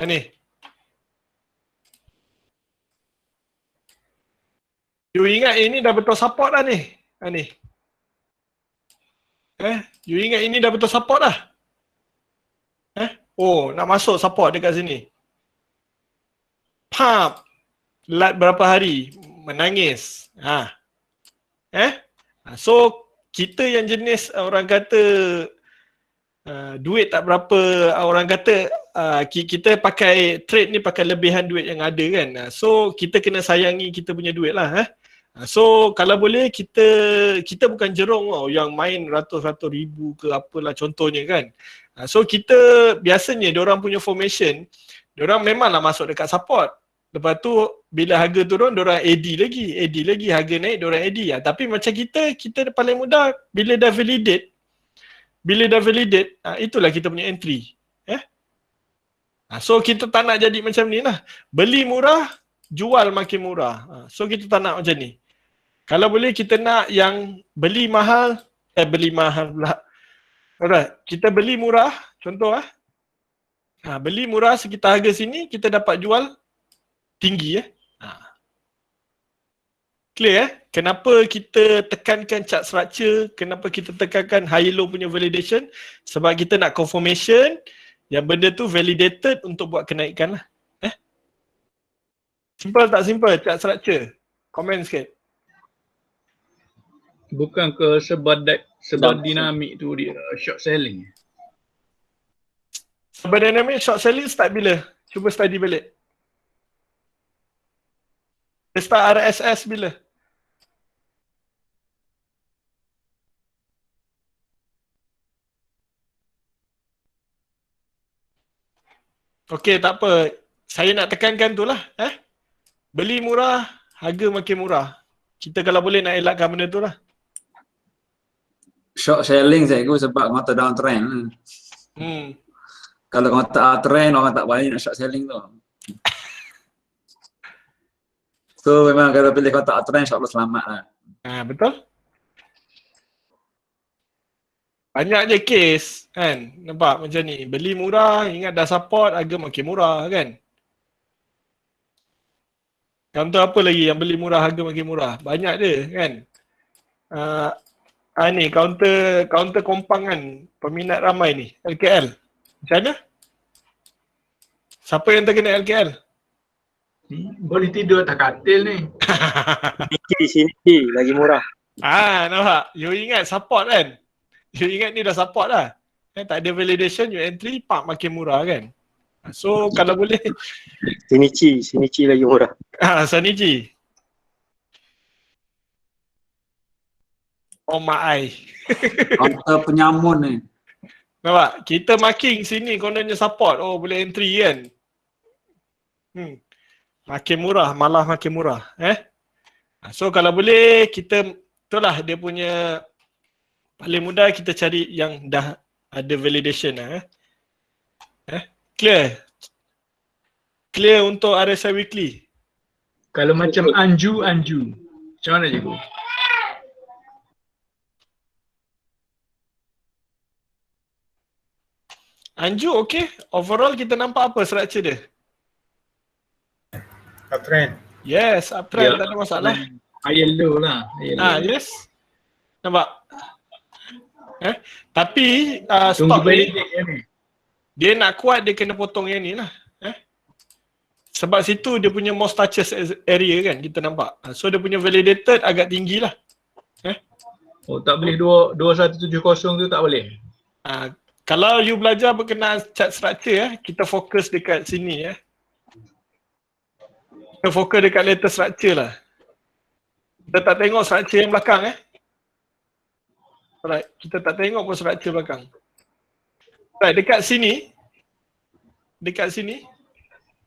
Speaker 1: Ni. You ingat ini dah betul support dah ni. Ni. You ingat ini dah betul support dah? Oh, nak masuk support dekat sini. Pump. Lat berapa hari? Menangis. So, kita yang jenis orang kata duit tak berapa, orang kata kita pakai trade ni pakai lebihan duit yang ada kan. So, kita kena sayangi kita punya duit lah. So, kalau boleh kita bukan jerong yang main ratus-ratus ribu ke apalah contohnya kan. So kita biasanya diorang punya formation, diorang memanglah masuk dekat support. Lepas tu bila harga turun diorang AD lagi, harga naik diorang AD. Tapi macam kita paling mudah bila dah validate, itulah kita punya entry. So kita tak nak jadi macam ni lah. Beli murah, jual makin murah. So kita tak nak macam ni. Kalau boleh kita nak yang beli mahal pula. Alright, kita beli murah, contoh beli murah sekitar harga sini, kita dapat jual tinggi Clear Kenapa kita tekankan chart structure, kenapa kita tekankan high low punya validation? Sebab kita nak confirmation yang benda tu validated untuk buat kenaikan lah. Simple tak simple chart structure? Comment sikit.
Speaker 3: Bukan ke sebab dinamik tu dia short selling.
Speaker 1: Sebab dynamic short selling start bila? Cuba study balik. Dia start RSS bila? Okey, tak apa. Saya nak tekankan tu lah. Beli murah, harga makin murah. Kita kalau boleh nak elakkan benda tu lah.
Speaker 7: Short selling cikgu sebab mata downtrend. Kalau kau tak uptrend, orang tak berani nak short selling tu. So memang kalau pilih kau tak uptrend, insyaAllah selamat lah.
Speaker 1: Betul. Banyak je case kan. Nampak macam ni. Beli murah, ingat dah support, harga makin murah kan. Contoh apa lagi yang beli murah, harga makin murah? Banyak dia kan. Ni counter kompang kan. Peminat ramai ni. LKL. Macam mana? Siapa yang terkena LKL?
Speaker 3: Ni boleh tidur atas katil ni.
Speaker 8: Di sini lagi murah.
Speaker 1: Nampak? You ingat support kan? You ingat ni dah support dah. Tak ada validation, you entry, makin murah kan? So kalau boleh
Speaker 8: Sinichi lagi murah.
Speaker 1: Saniji. Oh my.
Speaker 7: Counter penyamun ni.
Speaker 1: Nampak? Kita marking sini kononnya support. Oh boleh entry kan? Makin murah, malah makin murah. So kalau boleh kita, itulah dia punya paling mudah kita cari yang dah ada validation lah. Clear? Clear untuk RSI Weekly?
Speaker 3: Kalau macam Anju. Macam mana cikgu?
Speaker 1: Anju okay? Overall kita nampak apa structure dia?
Speaker 2: Uptrend.
Speaker 1: Yes, uptrend, tak ada masalah.
Speaker 3: High low lah.
Speaker 1: Yes. Nampak? Tapi
Speaker 3: Tunggu
Speaker 1: stop ni,
Speaker 3: validate yang ni.
Speaker 1: dia nak kuat dia kena potong yang ni lah. Sebab situ dia punya most touches area kan kita nampak. So dia punya validated agak tinggi lah.
Speaker 3: Oh tak boleh 2170 tu tak boleh.
Speaker 1: Kalau you belajar berkenaan chart structure kita fokus dekat sini Kita fokus dekat latest structure lah. Kita tak tengok structure yang belakang Alright, kita tak tengok pun structure belakang. Alright, dekat sini.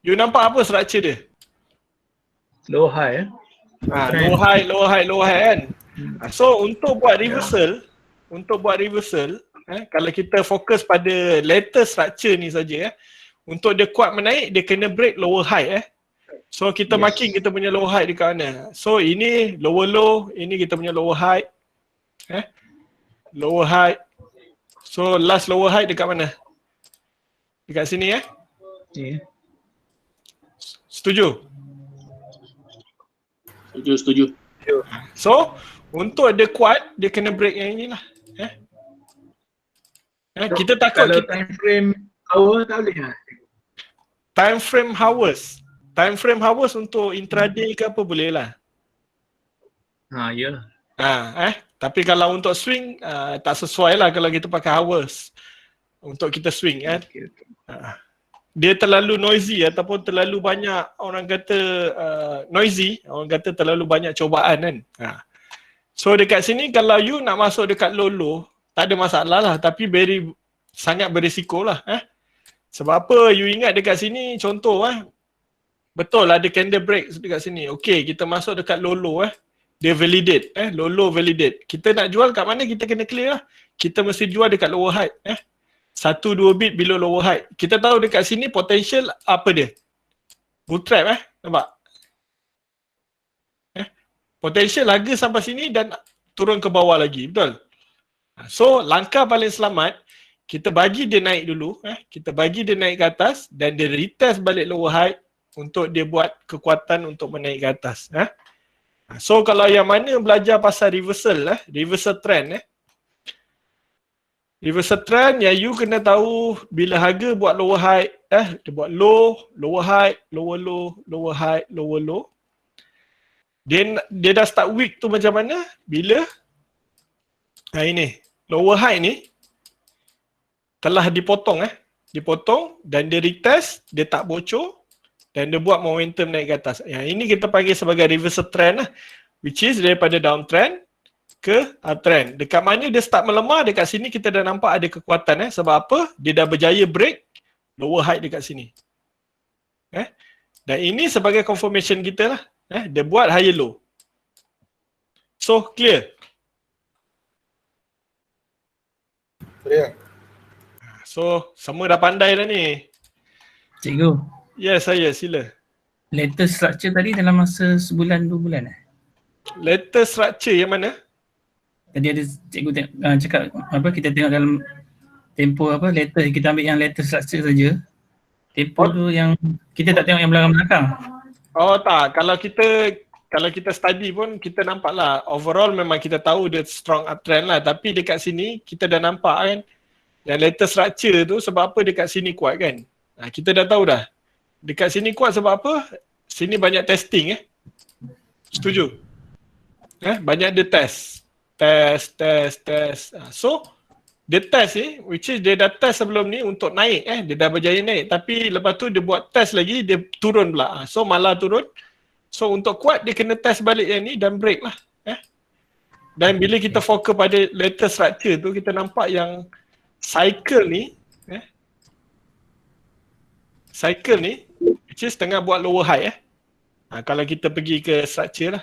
Speaker 1: You nampak apa structure dia?
Speaker 3: Low high
Speaker 1: Low high kan. So untuk buat reversal, kalau kita fokus pada latest structure ni saja untuk dia kuat menaik dia kena break lower high So kita marking kita punya lower high dekat mana. So ini lower low, ini kita punya lower high. Lower high. So last lower high dekat mana? Dekat sini Setuju?
Speaker 8: Setuju.
Speaker 1: So untuk dia kuat dia kena break yang inilah. Kita takut
Speaker 3: Kalau time frame hour tak boleh lah.
Speaker 1: Time frame hours untuk intraday ke apa boleh lah.
Speaker 3: Yalah.
Speaker 1: Tapi kalau untuk swing tak sesuai lah kalau kita pakai hours untuk kita swing Dia terlalu noisy ataupun terlalu banyak orang kata noisy, orang kata terlalu banyak cobaan kan. So dekat sini kalau you nak masuk dekat low tak ada masalah lah, tapi sangat berisiko lah. Sebab apa? You ingat dekat sini contoh betul ada candle break dekat sini. Okay, kita masuk dekat low dia validate. Low validate. Kita nak jual kat mana kita kena clear lah. Kita mesti jual dekat lower high. 1-2 bit below lower high. Kita tahu dekat sini potential apa dia? Bull trap nampak? Potential harga sampai sini dan turun ke bawah lagi, betul? So langkah paling selamat kita bagi dia naik dulu, kita bagi dia naik ke atas dan dia retest balik lower high untuk dia buat kekuatan untuk menaik ke atas. So kalau yang mana belajar pasal reversal, reversal trend, reversal trend yang you kena tahu bila harga buat lower high, dia buat low, lower high, lower low, lower high, lower low. Dia dah start weak tu macam mana? Bila ini lower high ni telah dipotong dan dia retest, dia tak bocor dan dia buat momentum naik ke atas. Yang ini kita panggil sebagai reversal trend which is daripada downtrend ke uptrend. Dekat mana dia start melemah, dekat sini kita dah nampak ada kekuatan sebab apa? Dia dah berjaya break lower high dekat sini. Dan ini sebagai confirmation kita lah. Dia buat higher low. So clear?
Speaker 2: Clear.
Speaker 1: So semua dah pandai dah ni.
Speaker 6: Cikgu,
Speaker 1: Yes, saya sila.
Speaker 6: latest structure tadi dalam masa sebulan 2 bulan
Speaker 1: Latest structure yang mana?
Speaker 6: Tadi ada cikgu cakap apa, kita tengok dalam tempoh latest, kita ambil yang latest structure saja. Tempoh tu yang kita tak tengok yang belakang-belakang.
Speaker 1: Oh tak, kalau kita study pun kita nampak lah overall memang kita tahu dia strong uptrend lah, tapi dekat sini kita dah nampak kan yang latest structure tu sebab apa dekat sini kuat kan. Kita dah tahu dah. Dekat sini kuat sebab apa? Sini banyak testing Setuju? Banyak dia test. So dia test which is dia dah test sebelum ni untuk naik dia dah berjaya naik, tapi lepas tu dia buat test lagi, dia turun pula. So malah turun. So untuk kuat dia kena test balik yang ni dan break lah. Dan bila kita fokus pada lateral structure tu, kita nampak yang cycle ni which is tengah buat lower high kalau kita pergi ke structure lah,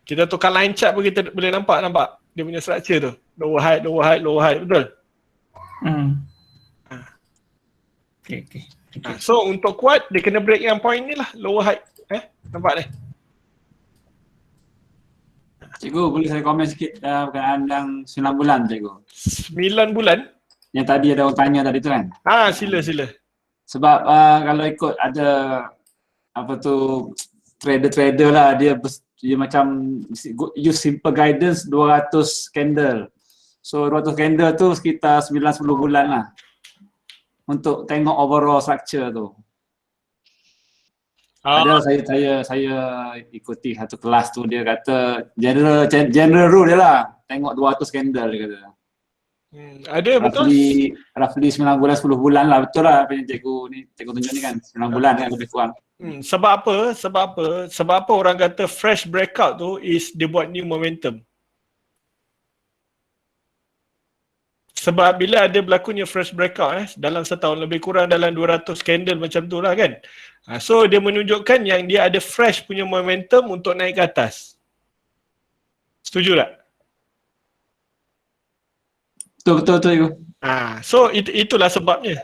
Speaker 1: kita tukar line chart pun kita boleh nampak dia punya structure tu, lower high, betul?
Speaker 6: Okay.
Speaker 1: So untuk kuat dia kena break yang point ni lah, lower high. Nampak ni?
Speaker 7: Cikgu, boleh saya komen sikit berkenaan yang 9 bulan, cikgu?
Speaker 1: 9 bulan?
Speaker 7: Yang tadi ada orang tanya tadi tu kan?
Speaker 1: Sila.
Speaker 7: Sebab kalau ikut ada trader lah, dia macam use simple guidance 200 candle. So 200 candle tu sekitar 9-10 bulan lah untuk tengok overall structure tu. Ada saya ikuti satu kelas tu, dia kata general rule dia lah, tengok 200 candle dia kata.
Speaker 1: Ada betul?
Speaker 7: Roughly 9 bulan, 10 bulan lah, betul lah apa yang cikgu tunjuk ni kan, 9 bulan kan lebih kurang.
Speaker 1: Sebab apa orang kata fresh breakout tu is dia buat new momentum. Sebab bila ada berlakunya fresh breakout dalam setahun, lebih kurang dalam 200 candle macam tu lah kan. So dia menunjukkan yang dia ada fresh punya momentum untuk naik ke atas. Setuju tak?
Speaker 7: Betul cikgu.
Speaker 1: So itulah sebabnya.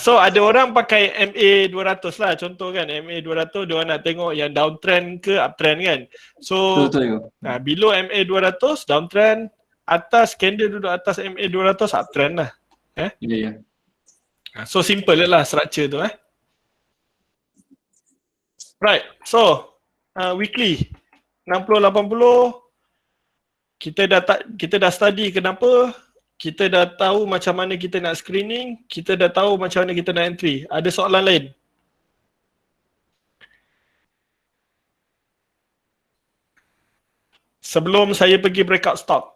Speaker 1: So ada orang pakai MA 200 lah, contoh kan, MA 200 dia orang nak tengok yang downtrend ke uptrend kan. So
Speaker 7: betul.
Speaker 1: Below MA 200 downtrend, atas candle duduk atas MA 200 uptrend lah.
Speaker 7: Ya.
Speaker 1: So simple lah structure tu Right. So weekly 60-80 kita dah study kenapa, kita dah tahu macam mana kita nak screening, kita dah tahu macam mana kita nak entry. Ada soalan lain? Sebelum saya pergi breakout stock.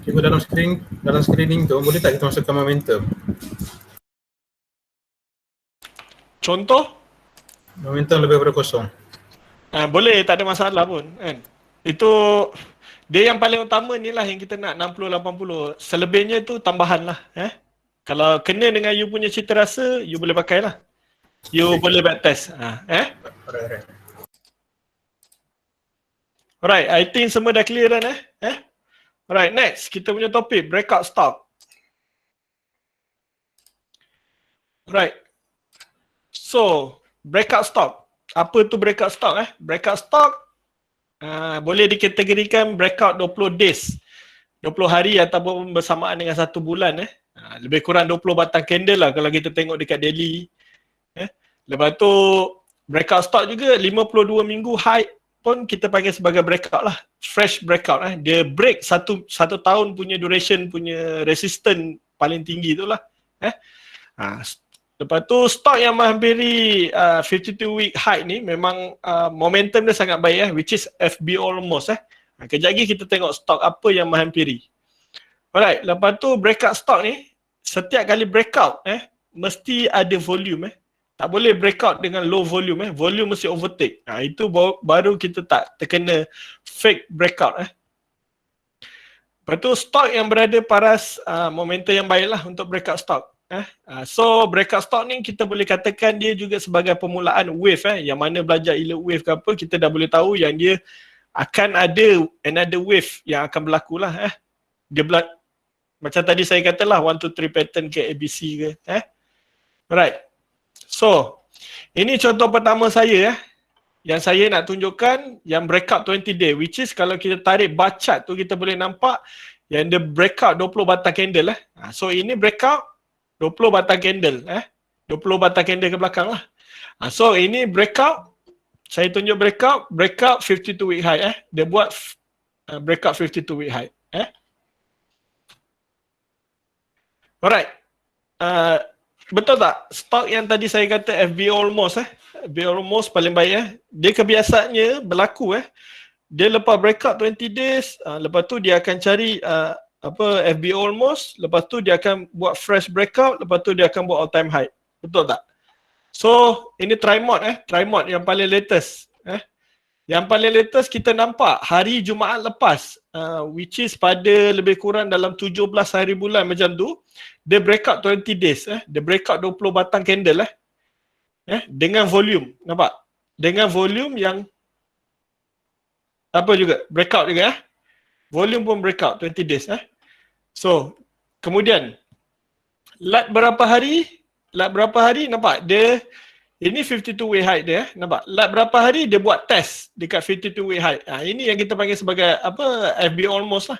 Speaker 2: Cikgu, dalam screening tu boleh tak kita masukkan momentum?
Speaker 1: Contoh?
Speaker 2: Momentum lebih daripada kosong.
Speaker 1: Boleh, tak ada masalah pun kan. Itu dia yang paling utama ni lah yang kita nak 60-80. Selebihnya tu tambahan lah. Kalau kena dengan you punya cita rasa, you boleh pakai lah. You boleh backtest. Alright, I think semua dah clear kan Alright, next kita punya topik breakout stock. Right. So, breakout stock. Apa tu breakout stock Breakout stock boleh dikategorikan breakout 20 days. 20 hari ataupun bersamaan dengan 1 bulan lebih kurang 20 batang candle lah kalau kita tengok dekat daily. Lepas tu breakout stock juga 52 minggu high pun kita panggil sebagai breakout lah. Fresh breakout dia break satu tahun punya duration punya resistance paling tinggi tu lah. Lepas tu stock yang menghampiri 52 week high ni memang momentum dia sangat baik which is FB almost Kejap lagi kita tengok stock apa yang menghampiri. Alright, lepas tu breakout stock ni setiap kali breakout mesti ada volume Tak boleh breakout dengan low volume volume mesti overtake. Itu baru kita tak terkena fake breakout Lepas tu stock yang berada paras momentum yang baiklah untuk breakout stock. So breakout stock ni kita boleh katakan dia juga sebagai permulaan wave yang mana belajar elite wave ke apa, kita dah boleh tahu yang dia akan ada another wave yang akan berlaku lah dia macam tadi saya katalah 1, 2, 3 pattern ke ABC ke Alright. So ini contoh pertama saya yang saya nak tunjukkan yang breakout 20 day, which is kalau kita tarik bar chart tu kita boleh nampak yang dia breakout 20 batang candle So ini breakout 20 batang candle 20 batang candle ke belakang lah. So ini breakout, saya tunjuk breakout 52 week high dia buat breakout 52 week high Alright. Betul tak? Stok yang tadi saya kata FBO almost FBO almost paling baik dia kebiasaannya berlaku dia lepas breakout 20 days, lepas tu dia akan cari FBO almost, lepas tu dia akan buat fresh breakout, lepas tu dia akan buat all time high. Betul tak? So, ini trimod trimod yang paling latest Yang paling latest kita nampak hari Jumaat lepas, which is pada lebih kurang dalam 17 hari bulan macam tu, dia breakout 20 days, dia breakout 20 batang candle dengan volume, nampak? Dengan volume yang apa juga, breakout juga volume pun breakout 20 days So, kemudian lat berapa hari nampak dia. Ini 52 way high dia nampak. Lat berapa hari dia buat test dekat 52 way high. Ini yang kita panggil sebagai FB almost lah.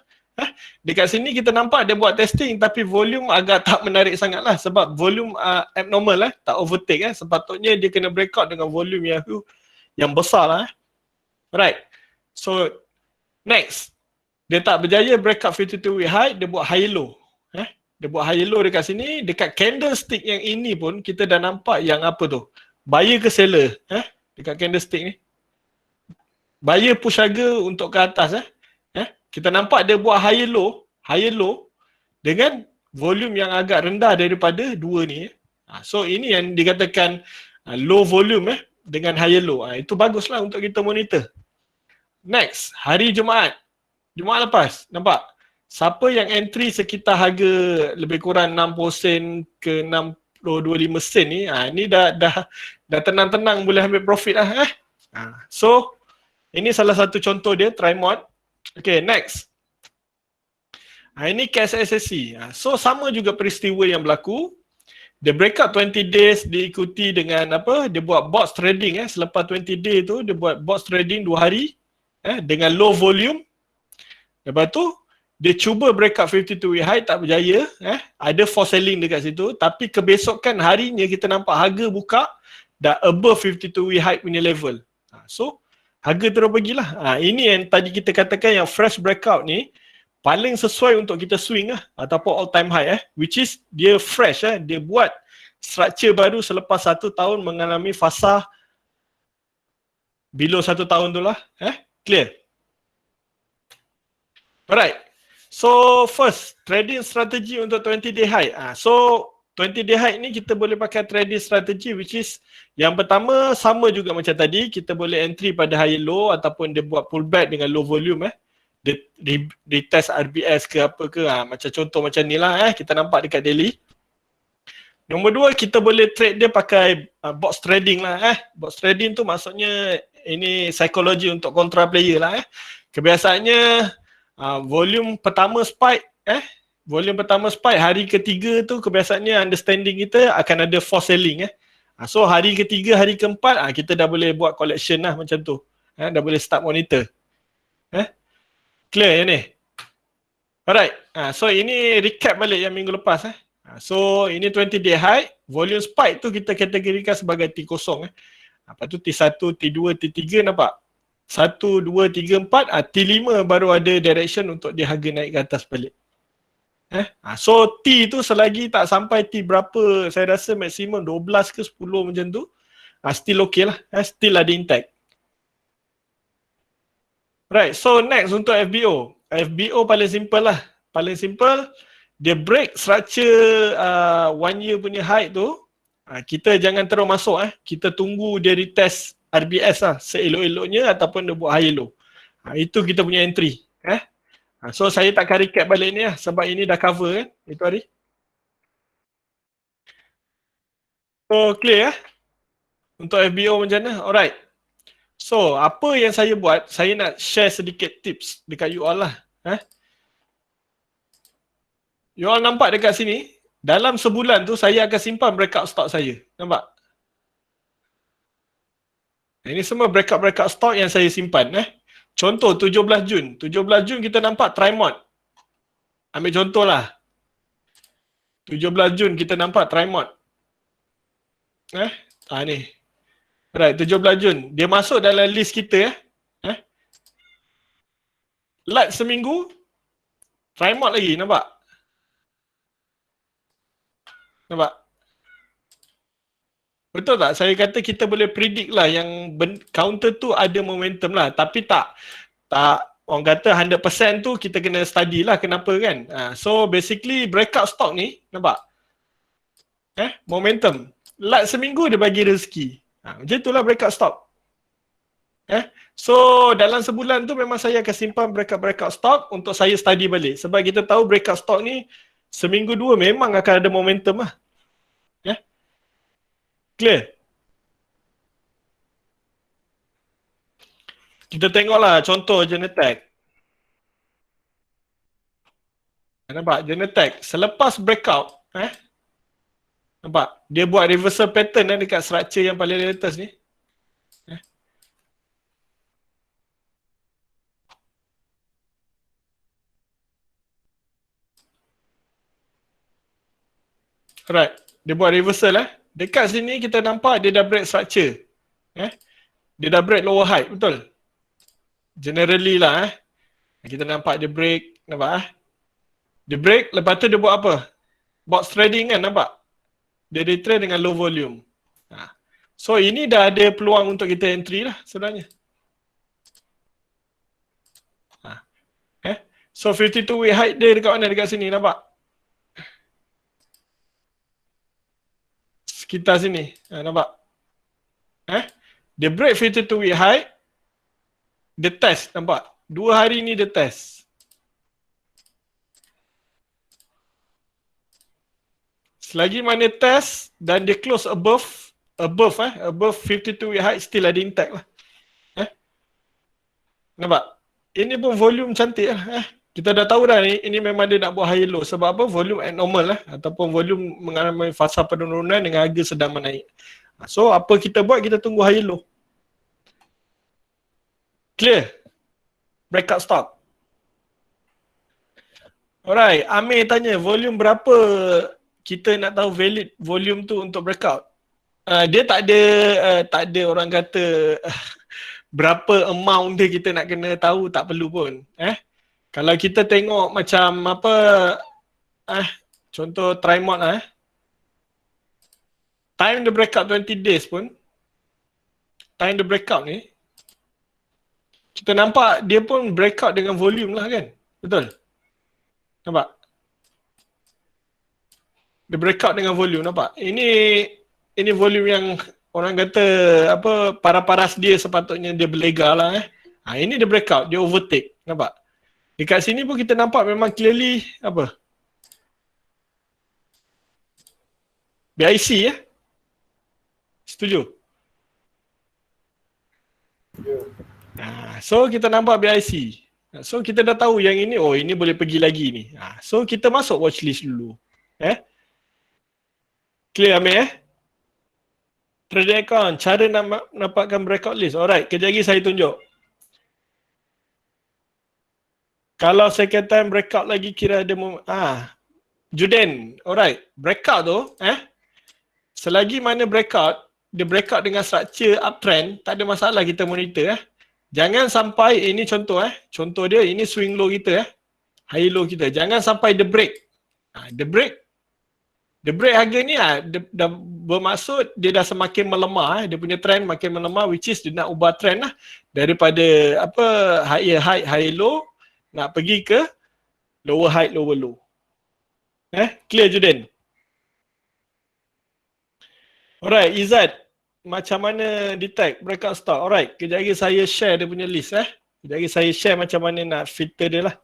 Speaker 1: Dekat sini kita nampak dia buat testing tapi volume agak tak menarik sangat lah sebab volume abnormal tak overtake Sepatutnya dia kena breakout dengan volume yang besar lah. Right. So next, dia tak berjaya breakout 52 way high, dia buat high low. Dia buat high low dekat sini, dekat candlestick yang ini pun kita dah nampak yang apa tu? Buyer ke seller dekat candlestick ni. Buyer push harga untuk ke atas kita nampak dia buat higher low dengan volume yang agak rendah daripada dua ni. So ini yang dikatakan low volume dengan higher low. Itu baguslah untuk kita monitor. Next, hari Jumaat lepas, nampak? Siapa yang entry sekitar harga lebih kurang 60 sen ke 60-25 sen ni, ni dah tenang-tenang boleh ambil profit lah. So, ini salah satu contoh dia, trimod. Okay, next. Ini cash SSC. So, sama juga peristiwa yang berlaku. Dia breakout 20 days, diikuti dengan dia buat box trading selepas 20 day tu, dia buat box trading 2 hari dengan low volume. Lepas tu, dia cuba breakout 52 way high, tak berjaya. Ada force selling dekat situ. Tapi kebesokan harinya kita nampak harga buka dah above 52 way high punya level. So, harga terus pergilah. Ini yang tadi kita katakan yang fresh breakout ni paling sesuai untuk kita swing ataupun all time high which is dia fresh dia buat structure baru selepas 1 tahun mengalami fasa below 1 tahun tu lah. Clear? Alright. So first, trading strategy untuk 20 day high. So 20 day high ni kita boleh pakai trading strategy which is yang pertama sama juga macam tadi, kita boleh entry pada high low ataupun dia buat pullback dengan low volume dia test RBS ke apa ke macam contoh macam ni lah kita nampak dekat daily. Nombor 2, kita boleh trade dia pakai box trading lah box trading tu maksudnya ini psikologi untuk kontra player lah Kebiasaannya volume pertama spike hari ketiga tu kebiasaannya understanding kita akan ada force selling so hari ketiga, hari keempat kita dah boleh buat collection lah macam tu dah boleh start monitor clear yang ni? Alright, so ini recap balik yang minggu lepas so ini 20 day high, volume spike tu kita kategorikan sebagai T0 lepas tu T1, T2, T3 nampak? 1, 2, 3, 4, T5 baru ada direction untuk dia harga naik ke atas balik. So T tu selagi tak sampai T berapa, saya rasa maksimum 12 ke 10 macam tu, still okay lah, still ada intact. Right, so next untuk FBO. FBO paling simple lah. Paling simple, dia break structure 1 year punya high tu, kita jangan terus masuk kita tunggu dia retest RBS lah seelok-eloknya ataupun dia buat high low. Itu kita punya entry. So saya takkan recap balik ni sebab ini dah cover itu hari. So clear untuk FBO macam mana? Alright. So apa yang saya buat, saya nak share sedikit tips dekat you all lah. You all nampak dekat sini, dalam sebulan tu saya akan simpan breakout stock saya. Nampak? Ini semua breakout stock yang saya simpan Contoh 17 Jun. 17 Jun kita nampak trimod. Ambil contoh lah. 17 Jun kita nampak trimod. Ni. Right, 17 Jun. Dia masuk dalam list kita Lat seminggu trimod lagi, nampak? Nampak? Betul tak? Saya kata kita boleh predict lah yang counter tu ada momentum lah. Tapi tak orang kata 100% tu kita kena study lah kenapa kan. So basically breakout stock ni, nampak? Momentum. Seminggu dia bagi rezeki. Macam itulah breakout stock. So dalam sebulan tu memang saya akan simpan breakout stock untuk saya study balik. Sebab kita tahu breakout stock ni seminggu dua memang akan ada momentum lah. Clear? Kita tengoklah contoh Genetech. Nampak? Genetech. Selepas breakout, nampak? Dia buat reversal pattern dekat structure yang paling latest ni. Alright. Dia buat reversal Dekat sini kita nampak dia dah break structure. Dia dah break lower height, betul? Generally lah kita nampak dia break, nampak dia break, lepas tu dia buat apa? Box trading kan, nampak? Dia retrade dengan low volume. So ini dah ada peluang untuk kita entry lah sebenarnya. So 52 week height dia dekat mana? Dekat sini, nampak? Sekitar sini, nampak? Dia break 52 week height, dia test, nampak? 2 hari ni dia test. Selagi mana test dan dia close above 52 week height, still ada intact lah. Nampak? Ini pun volume cantik lah. Kita dah tahu dah ni, ini memang dia nak buat high low. Sebab apa? Volume abnormal ataupun volume mengalami fasa penurunan dengan harga sedang menaik. So apa kita buat? Kita tunggu high low. Clear? Breakout stock. Alright, Amir tanya volume berapa kita nak tahu valid volume tu untuk breakout. Dia tak ada orang kata berapa amount dia kita nak kena tahu, tak perlu pun. Kalau kita tengok macam apa contoh Trimod time the breakout 20 days pun, time the breakout ni kita nampak dia pun breakout dengan volume lah kan. Betul? Nampak? Dia breakout dengan volume, nampak? Ini volume yang orang kata apa, paras-paras dia sepatutnya dia berlega lah ini dia breakout, dia overtake, nampak? Dekat sini pun kita nampak memang clearly apa? BIC Setuju? So kita nampak BIC. So kita dah tahu yang ini, ini boleh pergi lagi ni. So kita masuk watchlist dulu. Clear Amir Trading account, cara nak dapatkan breakout list. Alright, kejap lagi saya tunjuk. Kalau second time breakout lagi kira ada Juden, alright. Breakout tu, selagi mana breakout, dia breakout dengan structure uptrend, tak ada masalah kita monitor Jangan sampai, ini contoh contoh dia, ini swing low kita high low kita. Jangan sampai dia break. Dia break harga ni dah bermaksud dia dah semakin melemah dia punya trend makin melemah, which is dia nak ubah trend daripada apa higher high high low nak pergi ke lower high lower low. Clear Juden? Alright, Izzat, macam mana detect breakout stock? Alright, kejap lagi saya share dia punya list Kejap lagi saya share macam mana nak filter dia lah.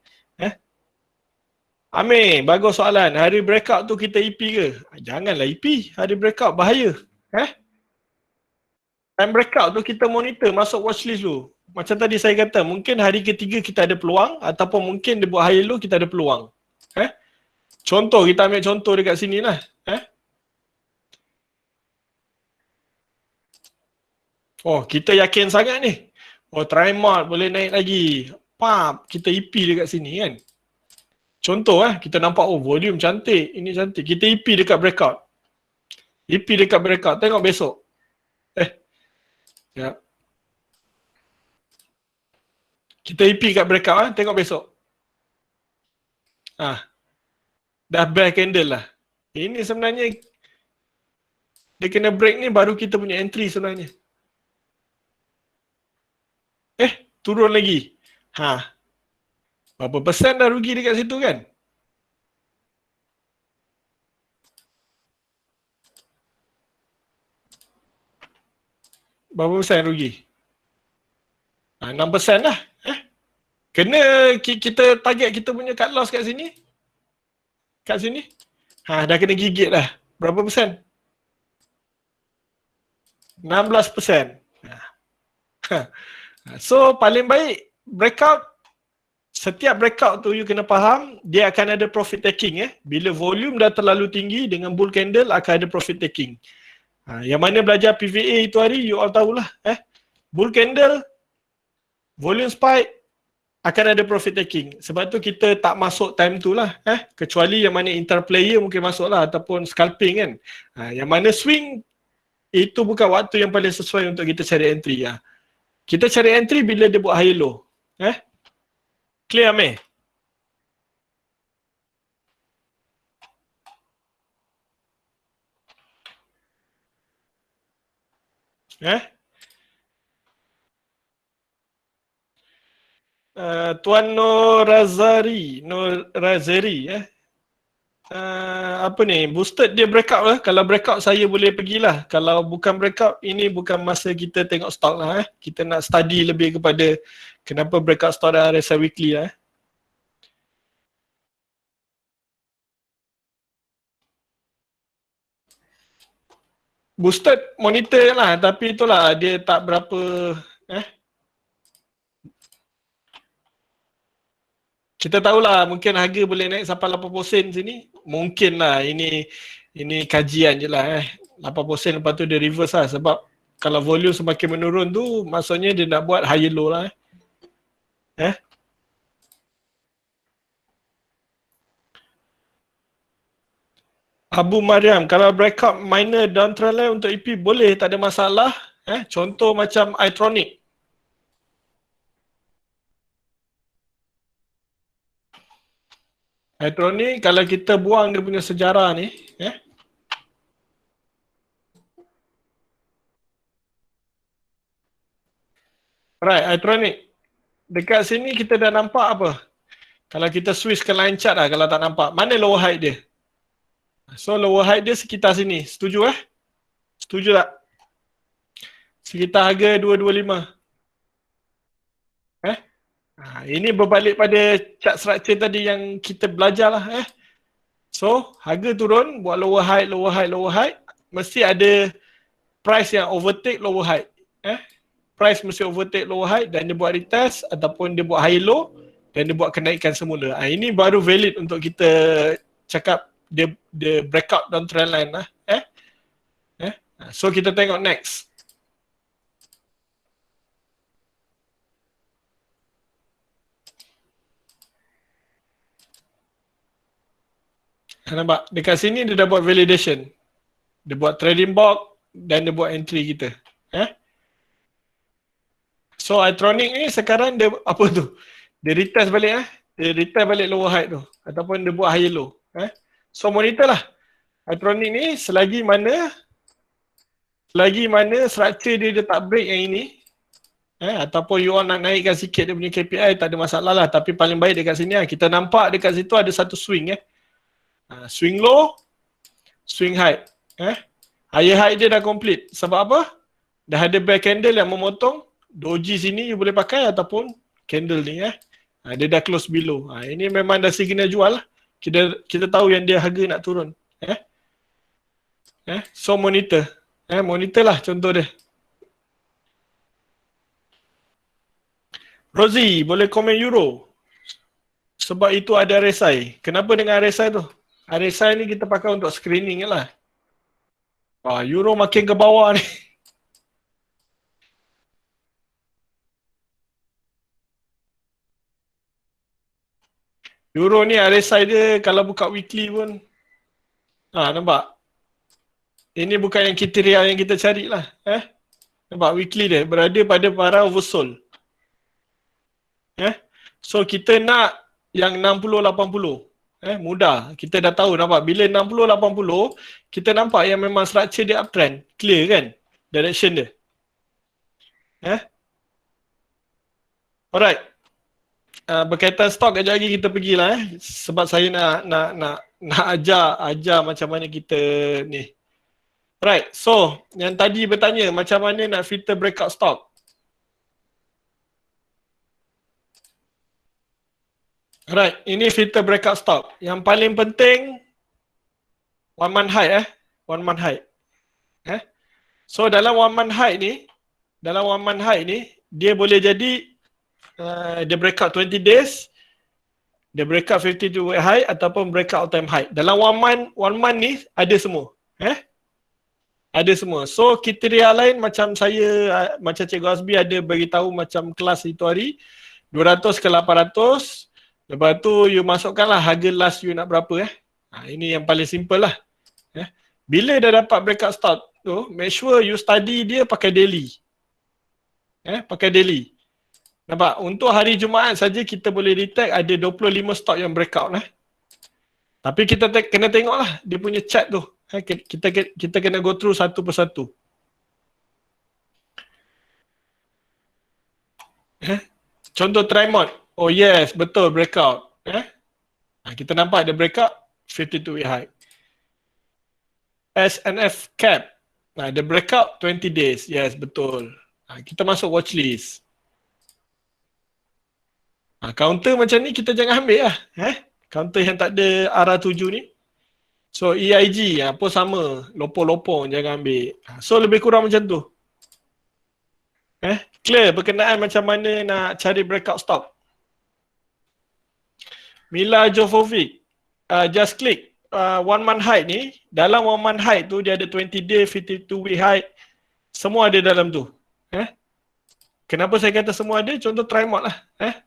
Speaker 1: Amir, bagus soalan. Hari breakout tu kita EP ke? Janganlah EP. Hari breakout bahaya. Time breakout tu kita monitor, masuk watchlist dulu. Macam tadi saya kata, mungkin hari ketiga kita ada peluang ataupun mungkin dia buat high low kita ada peluang. Contoh, kita ambil contoh dekat sini lah. Oh, kita yakin sangat ni. Oh, Trimod boleh naik lagi. Pap, kita EP dekat sini kan. Contoh kita nampak volume cantik, ini cantik. Kita EP dekat breakout. EP dekat breakout, tengok besok. Ya. Kita EP kat breakout tengok besok. Dah bear candle lah. Ini sebenarnya Dia kena break ni baru kita punya entry sebenarnya. Turun lagi. Berapa persen dah rugi dekat situ kan? Berapa persen rugi? 6% lah. Kena kita target kita punya cut loss kat sini. Kat sini. Dah kena gigit dah. Berapa persen? 16%. So paling baik breakout, setiap breakout tu you kena faham dia akan ada profit taking. Bila volume dah terlalu tinggi dengan bull candle akan ada profit taking. Yang mana belajar PVA itu hari you all tahulah. Bull candle, volume spike, akan ada profit taking. Sebab tu kita tak masuk time tu lah. Kecuali yang mana interplayer mungkin masuk lah ataupun scalping kan. Yang mana swing, itu bukan waktu yang paling sesuai untuk kita cari entry. Kita cari entry bila dia buat high low. Clear meh? Tuan Norazari, apa ni, boosted dia breakout lah. Kalau breakout saya boleh pergilah. Kalau bukan breakout, ini bukan masa kita tengok stock lah. Kita nak study lebih kepada kenapa breakout stock dan RSI weekly lah. Boosted monitor lah, tapi itulah dia tak berapa kita tahulah mungkin harga boleh naik sampai 80 sen sini. Mungkin lah, ini kajian je lah 80 sen lepas tu dia reverse lah. Sebab kalau volume semakin menurun tu maksudnya dia nak buat higher low lah. Abu Mariam, kalau breakout minor downtrend line untuk EP boleh, tak ada masalah. Contoh macam Itronic. Itronic kalau kita buang dia punya sejarah ni, right, Itronic. Dekat sini kita dah nampak apa? Kalau kita switch ke line chart lah, kalau tak nampak. Mana lower height dia? So lower height dia sekitar sini. Setuju Setuju tak? Sekitar harga 225. Ini berbalik pada chart structure tadi yang kita belajar lah. So harga turun, buat lower height, mesti ada price yang overtake lower height. Price mesti overtake lower height dan dia buat retest ataupun dia buat high low dan dia buat kenaikan semula. Ini baru valid untuk kita cakap dia breakout down trend line lah. So kita tengok next. Nampak? Dekat sini dia dah buat validation. Dia buat trading box dan dia buat entry kita. So Itronic ni sekarang dia apa tu? Dia retest balik Dia retest balik lower height tu ataupun dia buat higher low. So monitor lah. Itronic ni selagi mana structure dia tak break yang ini, ataupun you all nak naikkan sikit dia punya KPI, tak ada masalah lah. Tapi paling baik dekat sini kita nampak dekat situ ada satu swing swing low, swing high. Higher high dia dah complete. Sebab apa? Dah ada bear candle yang memotong. Doji sini you boleh pakai ataupun candle ni dia dah close below. Ini memang dah signal jual lah. Kita tahu yang dia harga nak turun. So monitor. Monitor lah contoh dia. Rosie, boleh komen euro. Sebab itu ada RSI. Kenapa dengan RSI tu? RSI ni kita pakai untuk screening je lah. Euro makin ke bawah ni. Euro ni RSI dia kalau buka weekly pun nampak? Ini bukan yang kriteria yang kita cari lah. Nampak weekly dia berada pada para oversold. So kita nak yang 60-80. Mudah. Kita dah tahu nampak. Bila 60, 80, kita nampak yang memang structure dia uptrend. Clear kan? Direction dia. Alright. Berkaitan stok kejap lagi kita pergilah sebab saya nak ajar macam mana kita ni. Right. So, yang tadi bertanya macam mana nak filter breakout stock. Right, ini filter breakout stock. Yang paling penting one month high one month high. So dalam one month high ni, dia boleh jadi dia breakout 20 days, dia breakout 52 week high ataupun breakout all time high. Dalam one month ni ada semua. Ada semua. So kriteria lain macam macam Cikgu Azbi ada beritahu macam kelas itu hari 200 ke 800. Lepas tu you masukkanlah harga last you nak berapa ini yang paling simple lah. Bila dah dapat breakout stop tu, make sure you study dia pakai daily. Pakai daily. Nampak? Untuk hari Jumaat saja kita boleh detect ada 25 stock yang breakout Tapi kita kena tengoklah dia punya chart tu. Kita kena go through satu persatu. Contoh Tremont. Oh yes, betul breakout. Kita nampak ada breakout 52 week high. SNF cap. Ada breakout 20 days. Yes, betul. Kita masuk watch list. Counter macam ni kita jangan ambil lah. Counter yang tak ada arah tuju ni. So EIG pun sama. Lopong-lopong jangan ambil. So lebih kurang macam tu. Clear berkenaan macam mana nak cari breakout stock. Mila Jovovic, just click one month high ni. Dalam one month high tu dia ada 20 day, 52 week high. Semua ada dalam tu. Kenapa saya kata semua ada? Contoh Trimod lah.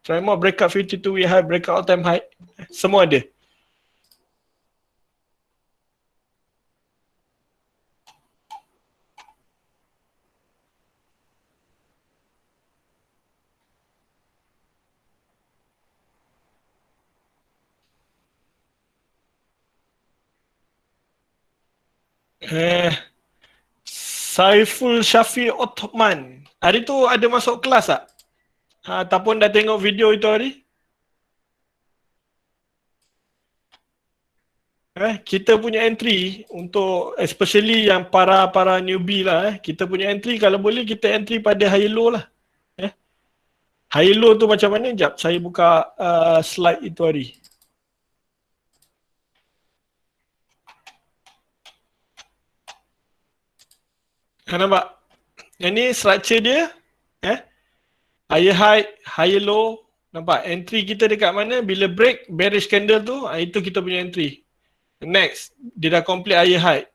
Speaker 1: Trimod breakout 52 week high, breakout all time high. Semua ada. Saiful Syafiq Othman. Hari tu ada masuk kelas tak? Ataupun dah tengok video itu hari? Kita punya entry untuk especially yang para newbie lah. Kita punya entry kalau boleh kita entry pada high low lah. High low tu macam mana? Sekejap saya buka slide itu hari. Nampak? Yang ni structure dia. Higher high, higher low. Nampak? Entry kita dekat mana? Bila break, bearish candle tu, itu kita punya entry. Next, dia dah complete higher high.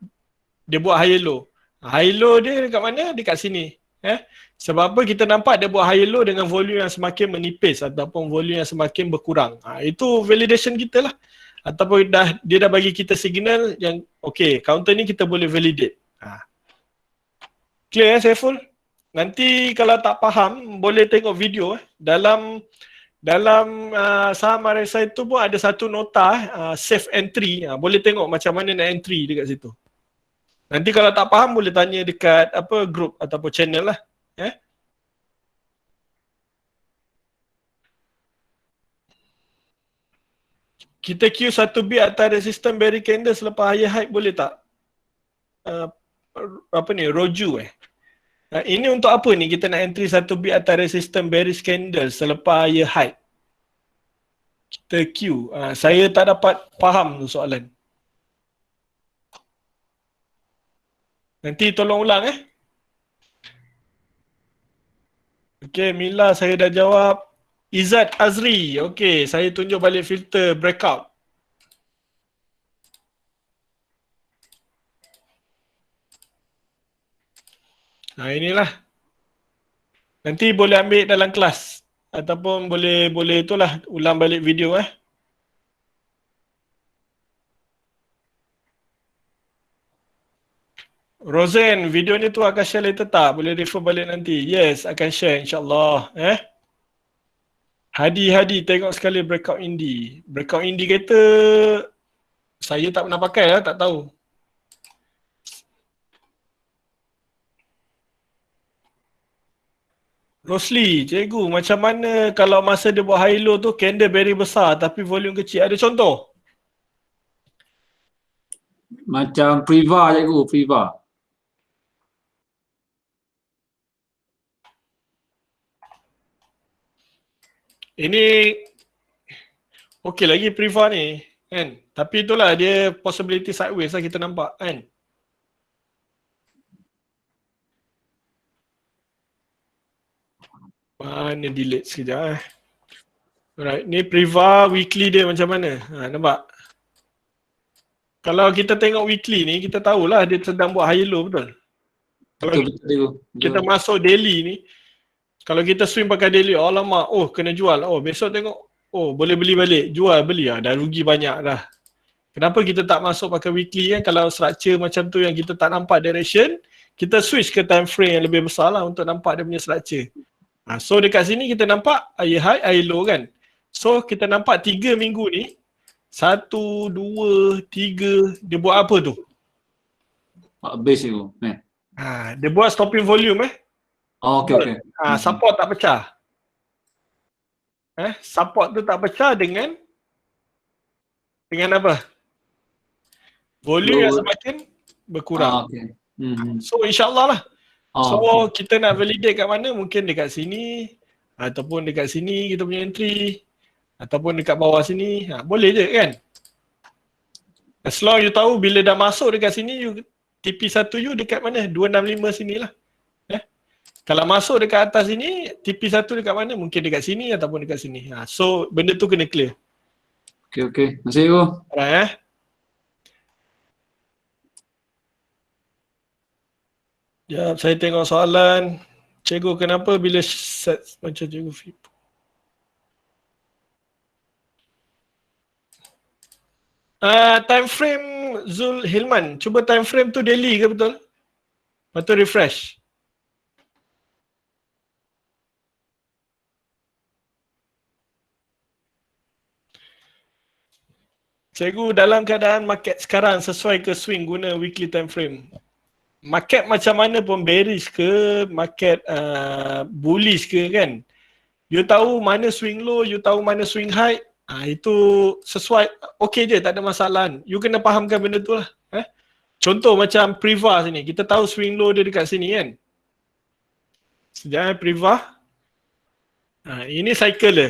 Speaker 1: Dia buat higher low. Higher low dia dekat mana? Dekat sini. Sebab apa kita nampak dia buat higher low dengan volume yang semakin menipis ataupun volume yang semakin berkurang. Itu validation kita lah. Ataupun dia dah bagi kita signal yang okay, counter ni kita boleh validate. Clear Saiful? Nanti kalau tak faham, boleh tengok video. Dalam saham RSI itu pun ada satu nota safe entry. Boleh tengok macam mana nak entry dekat situ. Nanti kalau tak faham boleh tanya dekat group ataupun channel lah. Kita queue satu bit atas resistance bearish candle selepas higher high boleh tak? Roju ini untuk apa ni kita nak entry satu bit atas resistance bearish candle selepas higher high? Kita queue. Saya tak dapat faham tu soalan. Nanti tolong ulang Okey, Mila saya dah jawab. Izzat Azri. Okey, saya tunjuk balik filter breakout. Inilah. Nanti boleh ambil dalam kelas ataupun boleh itulah ulang balik video Rosen, video ni tu akan share later tak? Boleh refer balik nanti. Yes, akan share insya-Allah Hadi tengok sekali breakout indie. Breakout indie kata saya tak pernah pakai lah, tak tahu. Rosli, cikgu macam mana kalau masa dia buat high low tu candle very besar tapi volume kecil, ada contoh?
Speaker 7: Macam Priva cikgu, Priva.
Speaker 1: Ini okey lagi Priva ni kan. Tapi itulah dia possibility sideways lah kita nampak kan. Mana delete sekejap Alright, ni Priva weekly dia macam mana? Nampak? Kalau kita tengok weekly ni, kita tahulah dia sedang buat high low, betul? Kalau
Speaker 7: Betul cikgu.
Speaker 1: kita masuk daily ni, kalau kita swing pakai daily, alamak, oh kena jual. Oh besok tengok, oh boleh beli balik. Jual, beli dah rugi banyak dah. Kenapa kita tak masuk pakai weekly kan? Kalau structure macam tu yang kita tak nampak direction, kita switch ke time frame yang lebih besar lah untuk nampak dia punya structure. So dekat sini kita nampak high high, high low kan. So kita nampak 3 minggu ni 1, 2, 3 dia buat apa tu?
Speaker 7: Habis cikgu.
Speaker 1: Dia buat stopping volume
Speaker 7: Oh, okey.
Speaker 1: Support tak pecah. Support tu tak pecah dengan apa? Volume yang semakin berkurang.
Speaker 7: Okey.
Speaker 1: So insyaAllah lah. So
Speaker 7: okey.
Speaker 1: kita nak validate kat mana? Mungkin dekat sini ataupun dekat sini kita punya entry ataupun dekat bawah sini. Boleh je kan? As long you tahu bila dah masuk dekat sini, you TP1 dekat mana? 265 sinilah. Kalau masuk dekat atas sini, TP1 dekat mana? Mungkin dekat sini ataupun dekat sini. So benda tu kena clear.
Speaker 7: Okey. Terima kasih cikgu.
Speaker 1: Alright Sekejap, saya tengok soalan. Cikgu, kenapa bila set macam cikgu Fipo? Time frame Zul Hilman. Cuba time frame tu daily ke betul? Lepas tu refresh. Cikgu, dalam keadaan market sekarang sesuai ke swing guna weekly time frame? Market macam mana pun bearish ke, market bullish ke kan, you tahu mana swing low, you tahu mana swing high, itu sesuai, okey je, tak ada masalah. You kena fahamkan benda tu lah. Contoh macam Priva sini, kita tahu swing low dia dekat sini kan. Sekejap Priva. Ini cycle dia.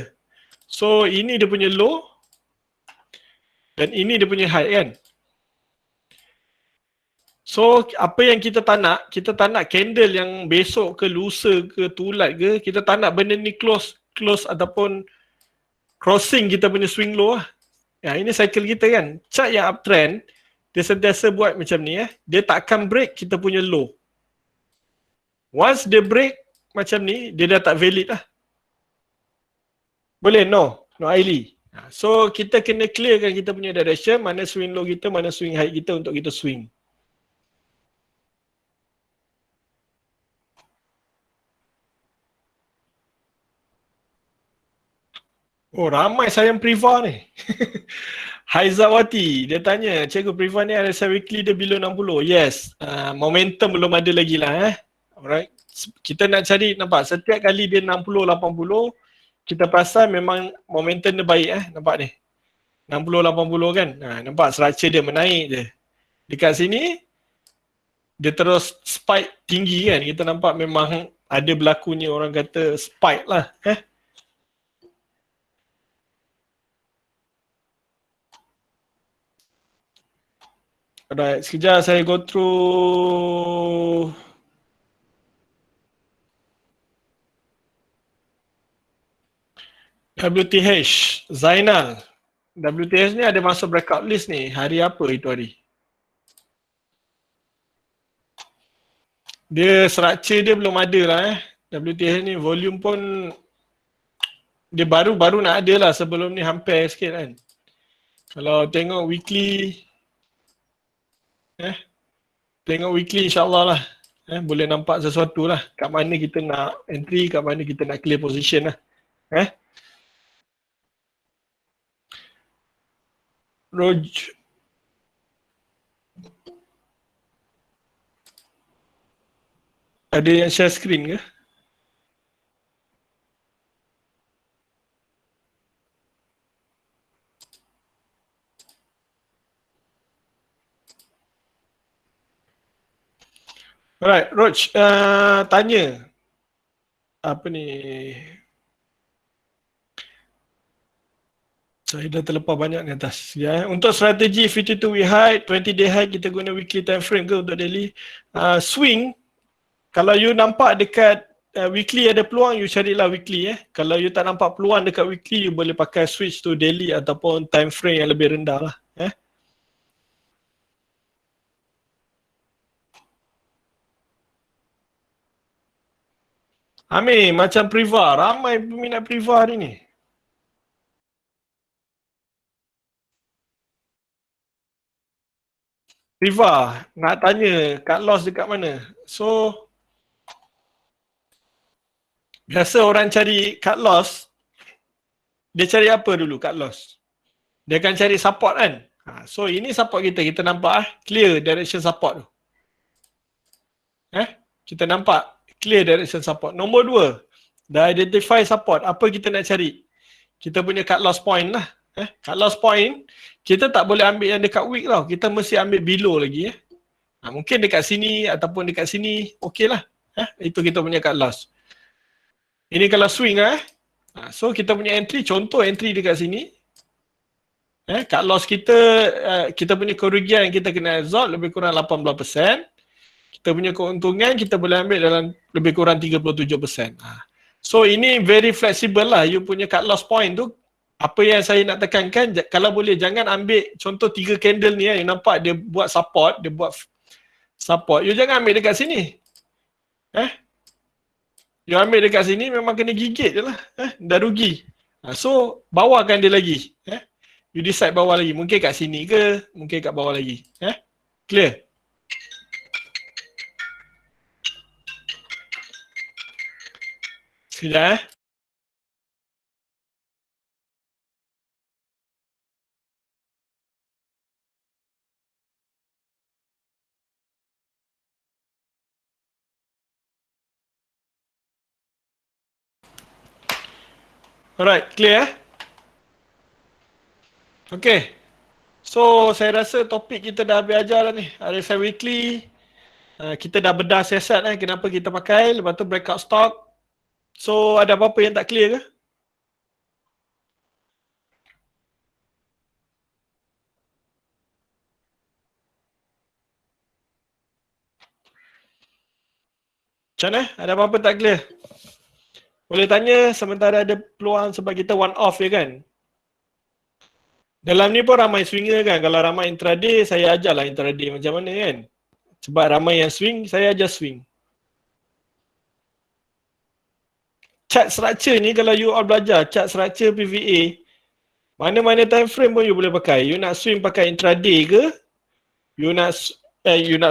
Speaker 1: So ini dia punya low dan ini dia punya high kan. So apa yang kita tak nak candle yang besok ke lusa ke tulat ke, kita tak nak benda ni close ataupun crossing kita punya swing low lah. Ini cycle kita kan. Chart yang uptrend, dia sentiasa buat macam ni dia tak akan break kita punya low. Once dia break macam ni, dia dah tak valid lah. Boleh? No highly. So kita kena clearkan kita punya direction, mana swing low kita, mana swing high kita untuk kita swing. Oh, ramai sayang Priva ni. Haizawati, dia tanya, cikgu Priva ni RSI weekly dia below 60. Yes, momentum belum ada lagi lah Alright. Kita nak cari, nampak setiap kali dia 60, 80, kita perasan memang momentum dia baik nampak ni. 60, 80 kan. Nampak structure dia menaik je. Dekat sini, dia terus spike tinggi kan. Kita nampak memang ada berlakunya orang kata spike lah. Alright, sekejap saya go through WTH, Zainal. WTH ni ada masuk breakout list ni. Hari apa itu hari? Dia structure dia belum ada lah WTH ni volume pun dia baru nak ada lah, sebelum ni hampir sikit kan. Kalau tengok weekly tengok weekly insyaAllah lah boleh nampak sesuatu lah kat mana kita nak entry, kat mana kita nak clear position lah. Roj. Ada yang share screen ke? Alright, Roj, tanya. Apa ni? Saya dah terlepas banyak ni atas. Ya. Untuk strategi 52 week high, 20 day high, kita guna weekly time frame ke untuk daily? Swing, kalau you nampak dekat weekly ada peluang, you carilah weekly. Kalau you tak nampak peluang dekat weekly, you boleh pakai switch to daily ataupun time frame yang lebih rendah lah. Amir, macam Priva, ramai peminat Priva hari ni. Priva, nak tanya cut loss dekat mana? So, biasa orang cari cut loss, dia cari apa dulu cut loss? Dia akan cari support kan? So, ini support kita nampak clear direction support tu. Kita nampak clear direction support. Nombor 2, dah identify support, apa kita nak cari? Kita punya cut loss point lah. Cut loss point, kita tak boleh ambil yang dekat week tau. Kita mesti ambil below lagi. Mungkin dekat sini ataupun dekat sini, okey lah. Itu kita punya cut loss. Ini kalau swing so kita punya entry, contoh entry dekat sini. Cut loss kita, kita punya kerugian yang kita kena absorb lebih kurang 18%. Kita punya keuntungan kita boleh ambil dalam lebih kurang 37%. So ini very flexible lah. You punya cut loss point tu, apa yang saya nak tekankan, kalau boleh jangan ambil contoh 3 candle ni you nampak dia buat support, you jangan ambil dekat sini. You ambil dekat sini memang kena gigit je lah. Dah rugi. So bawahkan dia lagi. You decide bawah lagi. Mungkin kat sini ke, mungkin kat bawah lagi. Clear? Sekejap Alright, clear Okay. So, saya rasa topik kita dah habis ajar lah ni. RSI Weekly. Kita dah bedah siasat kenapa kita pakai. Lepas tu breakout stock. So, ada apa-apa yang tak clear ke? Macam mana? Ada apa-apa tak clear? Boleh tanya sementara ada peluang sebab kita one off ya kan? Dalam ni pun ramai swinger kan. Kalau ramai intraday, saya ajarlah intraday macam mana kan. Sebab ramai yang swing, saya ajar swing. Chart structure ni kalau you all belajar, chart structure PVA, mana-mana time frame pun you boleh pakai. You nak swing pakai intraday ke? You nak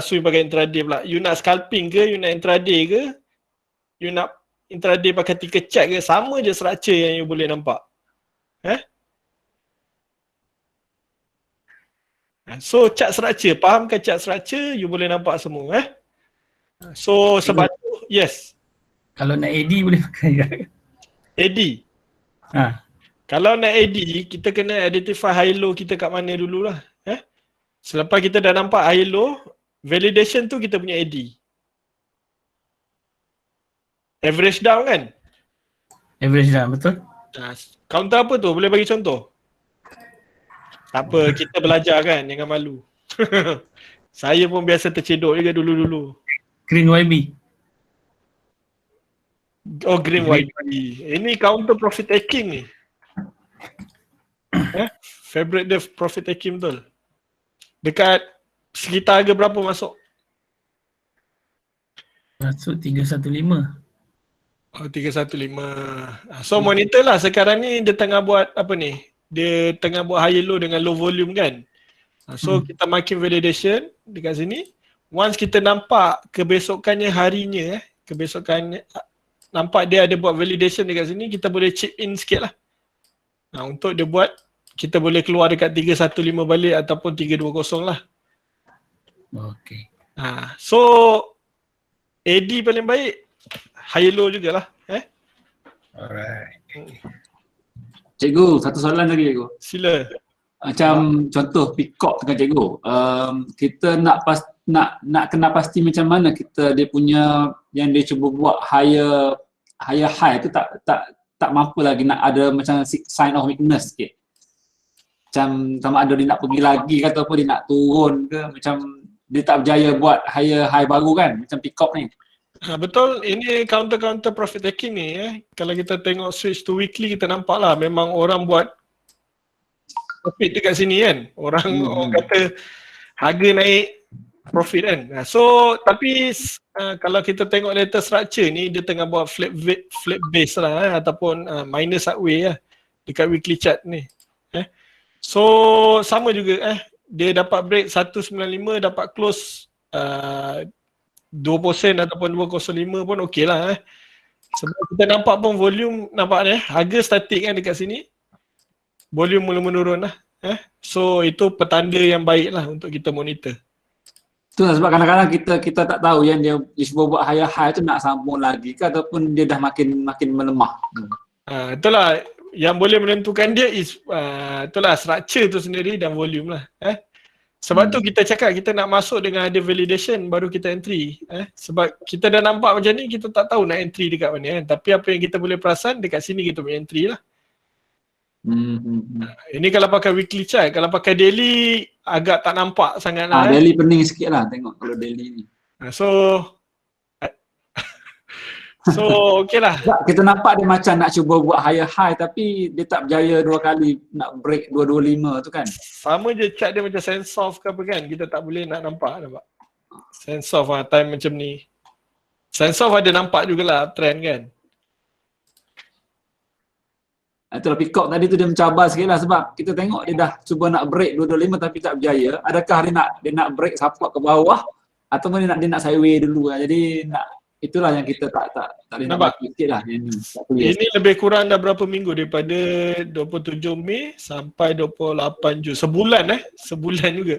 Speaker 1: swing pakai intraday pula. You nak scalping ke? You nak intraday ke? You nak intraday pakai ticker chart ke? Sama je structure yang you boleh nampak. So chart structure, fahamkan chart structure, you boleh nampak semua. So sebab tu, yes.
Speaker 6: Kalau nak AD boleh pakai ke?
Speaker 1: AD. Kalau nak AD, kita kena identify high low kita kat mana dululah. Selepas kita dah nampak high low, validation tu kita punya AD. Average down kan?
Speaker 6: Average down, betul?
Speaker 1: Counter apa tu? Boleh bagi contoh? Tak apa, kita belajar kan, jangan malu. Saya pun biasa tercedok juga dulu-dulu.
Speaker 6: Green YB.
Speaker 1: Oh, Green YB. Ini counter profit taking ni. Favorite dia profit taking betul. Dekat sekitar harga berapa masuk?
Speaker 6: Masuk 315.
Speaker 1: Oh, 315. So monitor lah sekarang ni dia tengah buat apa ni? Dia tengah buat high low dengan low volume kan. So kita marking validation dekat sini. Once kita nampak kebesokannya harinya, kebesokannya nampak dia ada buat validation dekat sini, kita boleh chip in sikit lah. Untuk dia buat kita boleh keluar dekat 315 balik ataupun 320 lah.
Speaker 6: Okay.
Speaker 1: So AD paling baik high low jugalah.
Speaker 3: Alright.
Speaker 7: Cikgu, satu soalan lagi cikgu.
Speaker 1: Sila.
Speaker 7: Macam contoh peacock dengan cikgu. Kita nak kena pasti macam mana kita dia punya yang dia cuba buat higher high tu tak mampu lagi, nak ada macam sign of weakness sikit. Macam sama ada dia nak pergi lagi ke ataupun dia nak turun ke, macam dia tak berjaya buat high baru kan, macam peacock ni.
Speaker 1: Betul, ini counter profit taking ni. Kalau kita tengok switch to weekly, kita nampak lah memang orang buat profit dekat sini kan. Orang kata harga naik, profit kan. So tapi kalau kita tengok data structure ni, dia tengah buat flat base lah ataupun minor sideway lah dekat weekly chart ni. So sama juga dia dapat break 195, dapat close 2% ataupun 205 pun okey lah. Sebab kita nampak pun volume, nampak ni harga statik kan dekat sini, volume mula menurun lah. So itu petanda yang baik lah untuk kita monitor.
Speaker 7: Itulah sebab kadang-kadang kita tak tahu yang dia cuba buat high tu nak sambung lagi ke ataupun dia dah makin melemah.
Speaker 1: Itulah yang boleh menentukan dia itulah structure tu sendiri dan volume lah. Sebab tu kita cakap kita nak masuk dengan ada validation baru kita entry. Sebab kita dah nampak macam ni, kita tak tahu nak entry dekat mana kan. Tapi apa yang kita boleh perasan, dekat sini kita boleh entry lah. Ini kalau pakai weekly chart, kalau pakai daily agak tak nampak sangat lah.
Speaker 7: Daily pening sikit lah tengok kalau daily ni.
Speaker 1: So okey lah.
Speaker 7: Kita nampak dia macam nak cuba buat higher high tapi dia tak berjaya 2 kali nak break 225 tu kan.
Speaker 1: Sama je chart dia macam sense off ke apa kan, kita tak boleh nak nampak. Sense off time macam ni. Sense off ada nampak jugalah trend kan.
Speaker 7: Itulah peacock tadi tu dia mencabar sikit lah sebab kita tengok dia dah cuba nak break 225 tapi tak berjaya. Adakah dia nak break support ke bawah ataupun dia nak sideway dulu lah. Jadi itulah yang kita tak boleh nampak sikit lah.
Speaker 1: Ini lebih kurang dah berapa minggu daripada 27 Mei sampai 28 Jun. Sebulan juga.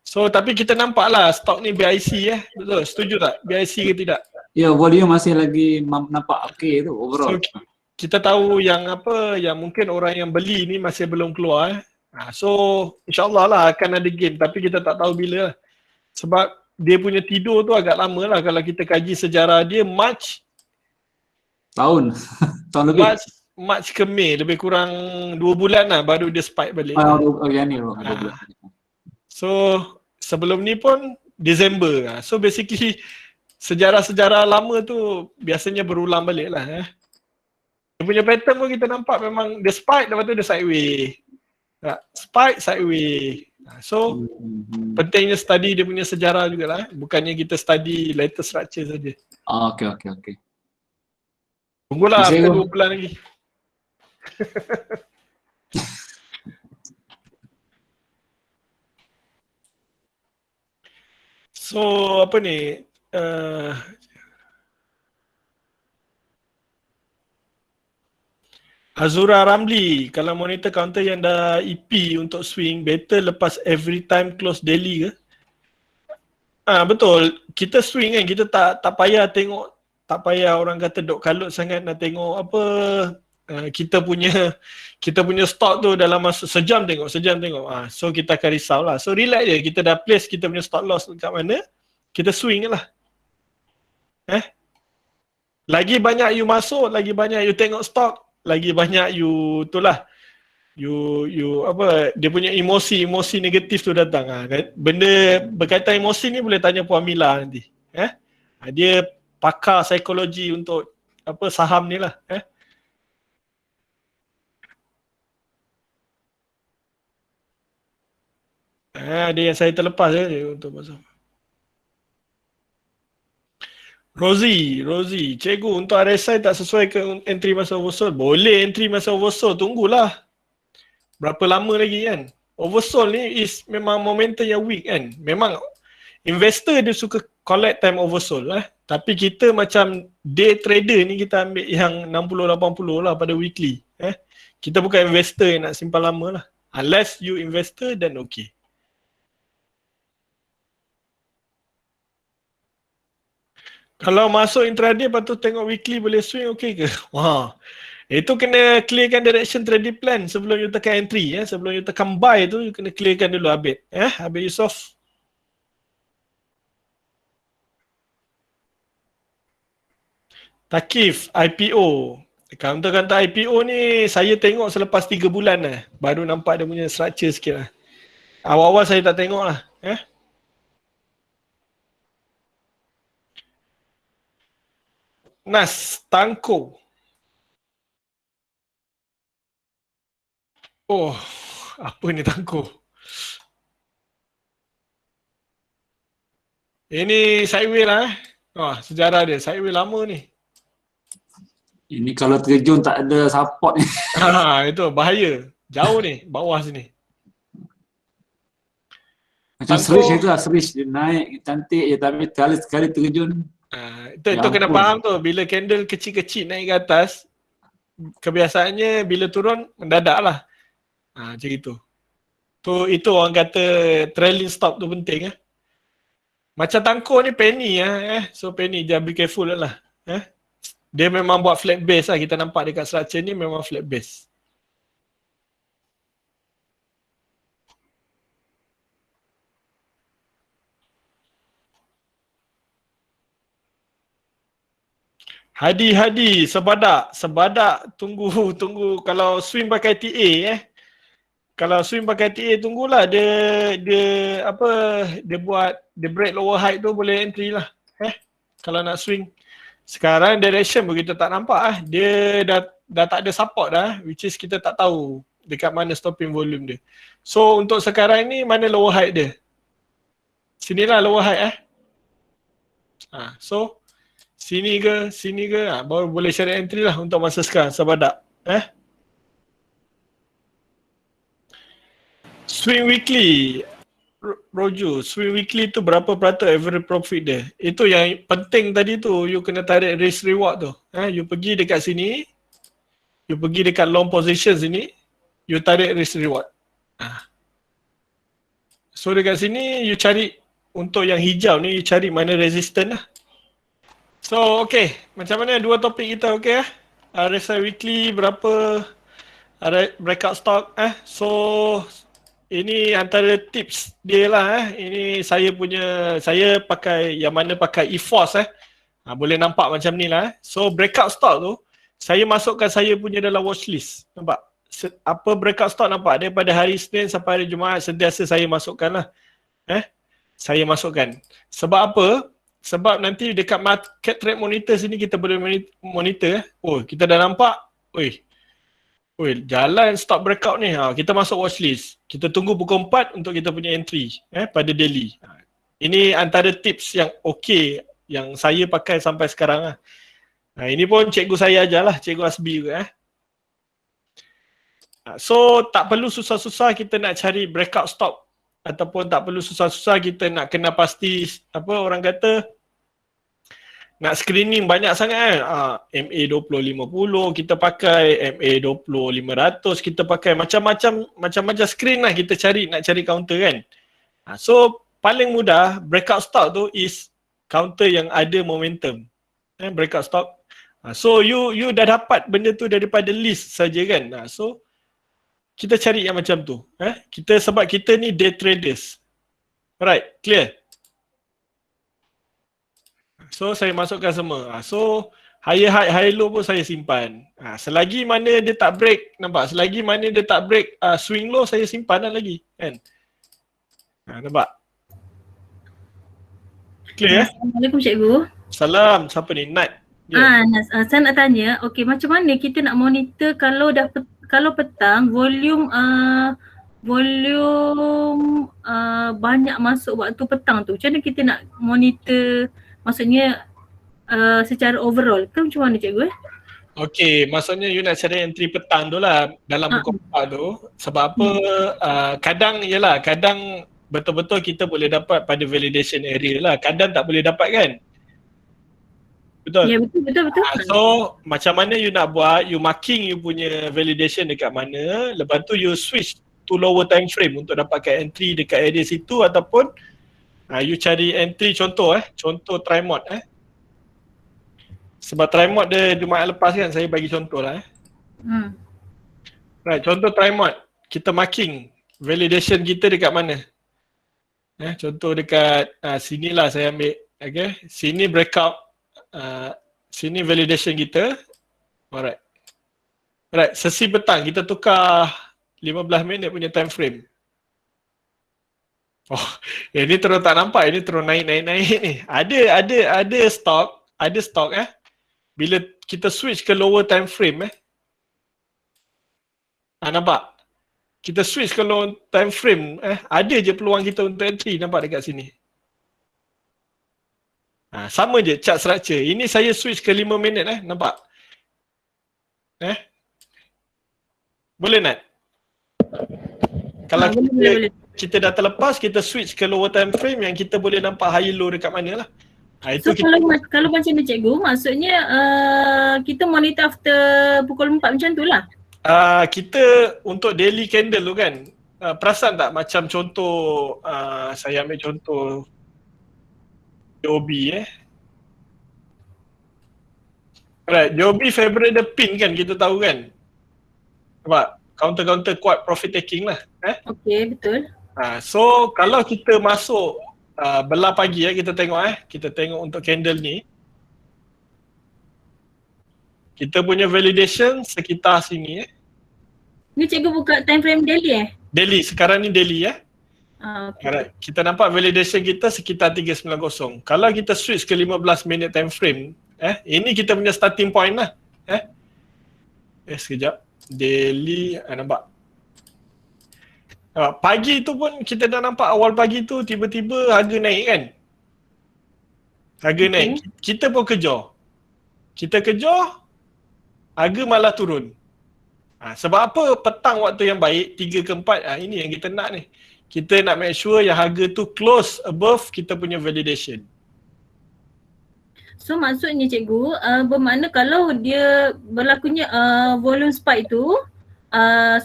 Speaker 1: So tapi kita nampak lah stok ni BIC betul, setuju tak? BIC ke tidak?
Speaker 7: Ya, volume masih lagi nampak okey tu overall.
Speaker 1: So, kita tahu yang mungkin orang yang beli ni masih belum keluar. So insyaAllah lah akan ada gain tapi kita tak tahu bila lah. Sebab dia punya tidur tu agak lama lah kalau kita kaji sejarah dia. Tahun lebih. March ke Mei, lebih kurang 2 bulan lah baru dia spike balik. So sebelum ni pun Disember. So basically sejarah-sejarah lama tu biasanya berulang balik lah. Dia punya pattern pun kita nampak memang dia spike, lepas tu dia sideway. Spike, sideway. So pentingnya study dia punya sejarah jugalah. Bukannya kita study latest structure saja.
Speaker 7: Okay.
Speaker 1: Tunggulah after 2 bulan lagi. So apa ni? Azura Ramli, kalau monitor counter yang dah EP untuk swing, better lepas every time close daily ke? Betul, kita swing kan, kita tak payah tengok, tak payah orang kata dok kalut sangat nak tengok apa kita punya stock tu dalam masa sejam tengok. So kita akan risau lah. So relax je, kita dah place kita punya stop loss kat mana, kita swing lah. Lagi banyak you masuk, lagi banyak you tengok stock, lagi banyak you dia punya emosi negatif tu datang. Benda berkaitan emosi ni boleh tanya Puan Mila nanti. Dia pakar psikologi untuk saham ni lah. Ada yang saya terlepas untuk pasal. Rosie, cikgu untuk RSI tak sesuai ke entry masa oversold? Boleh entry masa oversold, tunggulah. Berapa lama lagi kan? Oversold ni memang momentum yang weak kan. Memang investor dia suka collect time oversold lah. Tapi kita macam day trader ni kita ambil yang 60-80 lah pada weekly. Kita bukan investor yang nak simpan lama lah. Unless you investor, then okay. Kalau masuk intraday lepas tu tengok weekly boleh swing, okay ke? Wah, itu kena clearkan direction trading plan sebelum you tekan entry. Sebelum you tekan buy tu, you kena clearkan dulu Abid. Abid Yusof. Takif, IPO. Counter IPO ni saya tengok selepas 3 bulan lah. Baru nampak dia punya structure sikit lah. Awal-awal saya tak tengok lah. Nas, Tangko. Oh, apa ni Tangko? Ini sideway lah. Sejarah dia. Sideway lama ni.
Speaker 7: Ini kalau terjun tak ada support ni.
Speaker 1: Itu bahaya. Jauh ni, bawah sini.
Speaker 7: Macam
Speaker 1: Tangko-
Speaker 7: Serish itu lah, Serish dia naik cantik je tapi sekali terjun.
Speaker 1: Itu kena
Speaker 7: ampun.
Speaker 1: faham tu. Bila candle kecil-kecil naik ke atas, kebiasaannya bila turun mendadak lah. Macam itu. Itu orang kata trailing stop tu penting. Macam Tangko ni penny So penny jangan be careful lah. Dia memang buat flat base lah. Kita nampak dekat structure ni memang flat base. Hadi, sebadak tunggu kalau swing pakai TA Kalau swing pakai TA tunggulah dia break lower height tu boleh entry lah. Kalau nak swing. Sekarang direction pun kita tak nampak dia dah tak ada support dah, which is kita tak tahu dekat mana stopping volume dia. So untuk sekarang ni mana lower height dia? Sinilah lower height So sini ke baru boleh cari entry lah untuk masa sekarang sebadak. Swing weekly Roju, swing weekly tu berapa peratus average profit dia? Itu yang penting tadi tu, you kena tarik risk reward tu. You pergi dekat sini, you pergi dekat long position sini, you tarik risk reward. So dekat sini you cari untuk yang hijau ni, you cari mana resistance lah. So okay, macam mana dua topik kita okay RSI weekly berapa, breakout stock So ini antara tips dia lah Ini saya pakai yang mana pakai EFOS boleh nampak macam ni lah So breakout stock tu saya masukkan saya punya dalam watchlist. Nampak? Apa breakout stock nampak? Daripada hari Isnin sampai hari Jumaat sentiasa saya masukkan lah. Saya masukkan. Sebab apa? Sebab nanti dekat market trade monitor sini kita boleh monitor. Oh, kita dah nampak. Oi, jalan stop breakout ni. Kita masuk watchlist. Kita tunggu pukul 4 untuk kita punya entry pada daily. Ini antara tips yang okey yang saya pakai sampai sekarang lah. Ini pun cikgu saya ajarlah, cikgu Asbi juga. So tak perlu susah-susah kita nak cari breakout stop ataupun tak perlu susah-susah kita nak kena pasti apa orang kata nak screening banyak sangat MA 2050 kita pakai, MA 20500 kita pakai, macam-macam screen lah kita cari, nak cari counter kan. So paling mudah breakout stock tu is counter yang ada momentum. Breakout stock. So you dah dapat benda tu daripada list saja kan. So kita cari yang macam tu. Sebab kita ni day traders. Alright, clear? So saya masukkan semua. So higher high, high low pun saya simpan. Selagi mana dia tak break, nampak? Selagi mana dia tak break swing low, saya simpan lagi kan. Nampak? Clear?
Speaker 5: Assalamualaikum cikgu.
Speaker 1: Salam, siapa ni? Nat.
Speaker 5: Saya nak tanya, okey macam mana kita nak monitor kalau kalau petang volume banyak masuk waktu petang tu. Macam mana kita nak monitor, maksudnya secara overall ke macam mana cikgu?
Speaker 1: Okey, maksudnya you nak cari entry petang tu lah dalam buku tu. Sebab apa, kadang betul-betul kita boleh dapat pada validation area lah. Kadang tak boleh dapat kan? Betul?
Speaker 5: Ya betul.
Speaker 1: So macam mana you nak buat, you marking you punya validation dekat mana, lepas tu you switch to lower time frame untuk dapatkan entry dekat area situ, ataupun you cari entry contoh try mode sebab try mode dia Jumaat lepas kan saya bagi contoh lah Right, contoh try mode, kita marking validation kita dekat mana. Contoh dekat sinilah saya ambil, okay. Sini breakout, sini validation kita. Alright. Right, sesi petang kita tukar 15 minit punya time frame. Oh, ini terus tak nampak, ini terus naik ni. Ada stok bila kita switch ke lower time frame nampak? Kita switch ke lower time frame ada je peluang kita untuk entry, nampak dekat sini. Sama je chart structure. Ini saya switch ke 5 minit nampak? Boleh Nat? Kalau kita dah terlepas, kita switch ke lower time frame yang kita boleh nampak high low dekat mana lah.
Speaker 5: So kalau macam ni cikgu, maksudnya kita monitor after pukul 4 macam tu lah?
Speaker 1: Kita untuk daily candle tu kan, perasan tak macam contoh, saya ambil contoh JOB Right, JOB favorite the pin kan, kita tahu kan. Sebab counter kuat profit taking lah.
Speaker 5: Okay, betul.
Speaker 1: So kalau kita masuk belah pagi kita tengok kita tengok untuk candle ni. Kita punya validation sekitar sini
Speaker 5: Ni cikgu buka time frame daily
Speaker 1: Daily, sekarang ni daily
Speaker 5: okay.
Speaker 1: Alright, kita nampak validation kita sekitar 390. Kalau kita switch ke 15 minit time frame, ini kita punya starting point lah. Sekejap. Daily, nampak. Pagi tu pun kita dah nampak awal pagi tu tiba-tiba harga naik kan. Harga naik. Kita pun kejar. Harga malah turun. Sebab apa? Petang waktu yang baik, 3 ke 4, ini yang kita nak ni. Kita nak make sure yang harga tu close above kita punya validation.
Speaker 5: So maksudnya cikgu, bermakna kalau dia berlakunya volume spike tu,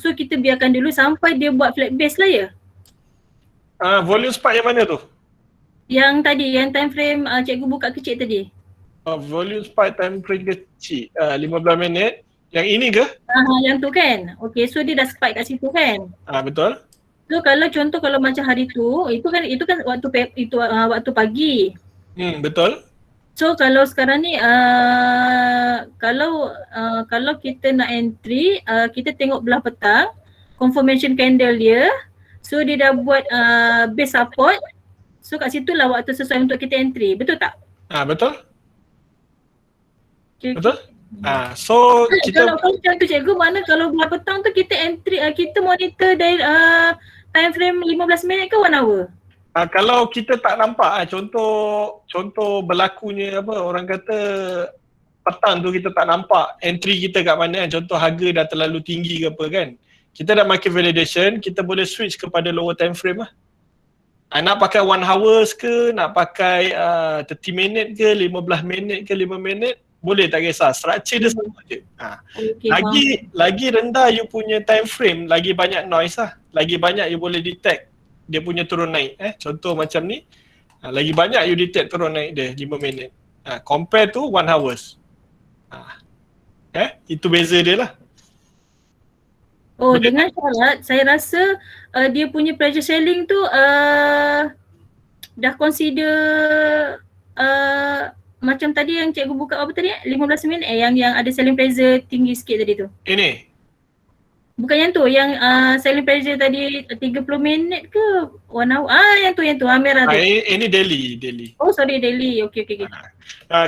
Speaker 5: so kita biarkan dulu sampai dia buat flat base lah ya?
Speaker 1: Volume spike yang mana tu?
Speaker 5: Yang tadi, yang time frame cikgu buka kecil tadi.
Speaker 1: Volume spike time frame kecil, 15 minit. Yang ini ke?
Speaker 5: Yang tu kan? Okay, so dia dah spike kat situ kan?
Speaker 1: Betul.
Speaker 5: So kalau contoh kalau macam hari tu, itu kan waktu pagi.
Speaker 1: Betul.
Speaker 5: So kalau sekarang ni kalau kita nak entry, kita tengok belah petang, confirmation candle dia. So dia dah buat base support. So kat situlah waktu sesuai untuk kita entry. Betul tak?
Speaker 1: Betul.
Speaker 5: Okay.
Speaker 1: Betul. So kita
Speaker 5: kalau macam tu cikgu, mana kalau belah petang tu kita entry, kita monitor dari time frame 15 minit ke 1 hour?
Speaker 1: Kalau kita tak nampak, contoh berlakunya orang kata petang tu kita tak nampak entry kita kat mana, contoh harga dah terlalu tinggi ke apa kan, kita dah market validation, kita boleh switch kepada lower time frame lah. Nak pakai 1 hours ke, nak pakai 30 minit ke, 15 minit ke, 5 minit, boleh, tak kisah, structure dia sama je. Lagi rendah you punya time frame, lagi banyak noise lah, lagi banyak you boleh detect dia punya turun naik. Contoh macam ni, lagi banyak you detect turun naik dia 5 minit. Compare to 1 hours. Itu beza dia lah.
Speaker 5: Dengan syarat saya rasa dia punya pressure selling tu dah consider macam tadi yang cikgu buka apa tadi 15 minit yang ada selling pressure tinggi sikit tadi tu.
Speaker 1: Ini?
Speaker 5: Bukan yang tu, yang selling pressure tadi 30 minit ke 1 hour? Yang tu merah tu.
Speaker 1: Ini daily.
Speaker 5: Oh sorry, daily. Okay.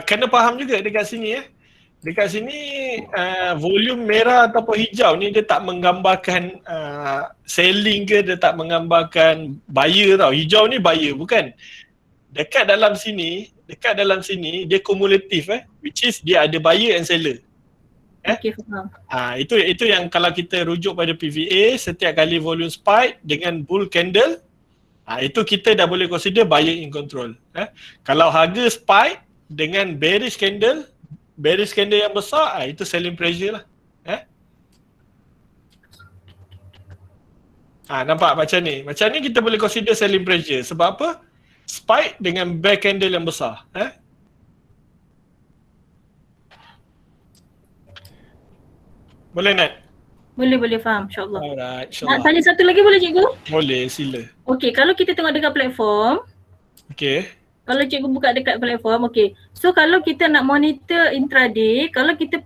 Speaker 1: Kena faham juga dekat sini Dekat sini volume merah ataupun hijau ni dia tak menggambarkan selling ke, dia tak menggambarkan buyer tau. Hijau ni buyer, bukan. Dekat dalam sini dia kumulatif which is dia ada buyer and seller.
Speaker 5: Okay, faham.
Speaker 1: Itu yang kalau kita rujuk pada PVA, setiap kali volume spike dengan bull candle, itu kita dah boleh consider buyer in control. Kalau harga spike dengan bearish candle yang besar, itu selling pressure lah. Nampak macam ni. Macam ni kita boleh consider selling pressure. Sebab apa? Spike dengan bear candle yang besar. Boleh Nat?
Speaker 5: Boleh faham insyaAllah.
Speaker 1: Alright,
Speaker 5: Nak
Speaker 1: insyaAllah.
Speaker 5: tanya satu lagi boleh cikgu?
Speaker 1: Boleh, sila.
Speaker 5: Okey, kalau kita tengok dekat platform,
Speaker 1: Okay.
Speaker 5: kalau cikgu buka dekat platform, okey. So kalau kita nak monitor intraday, kalau kita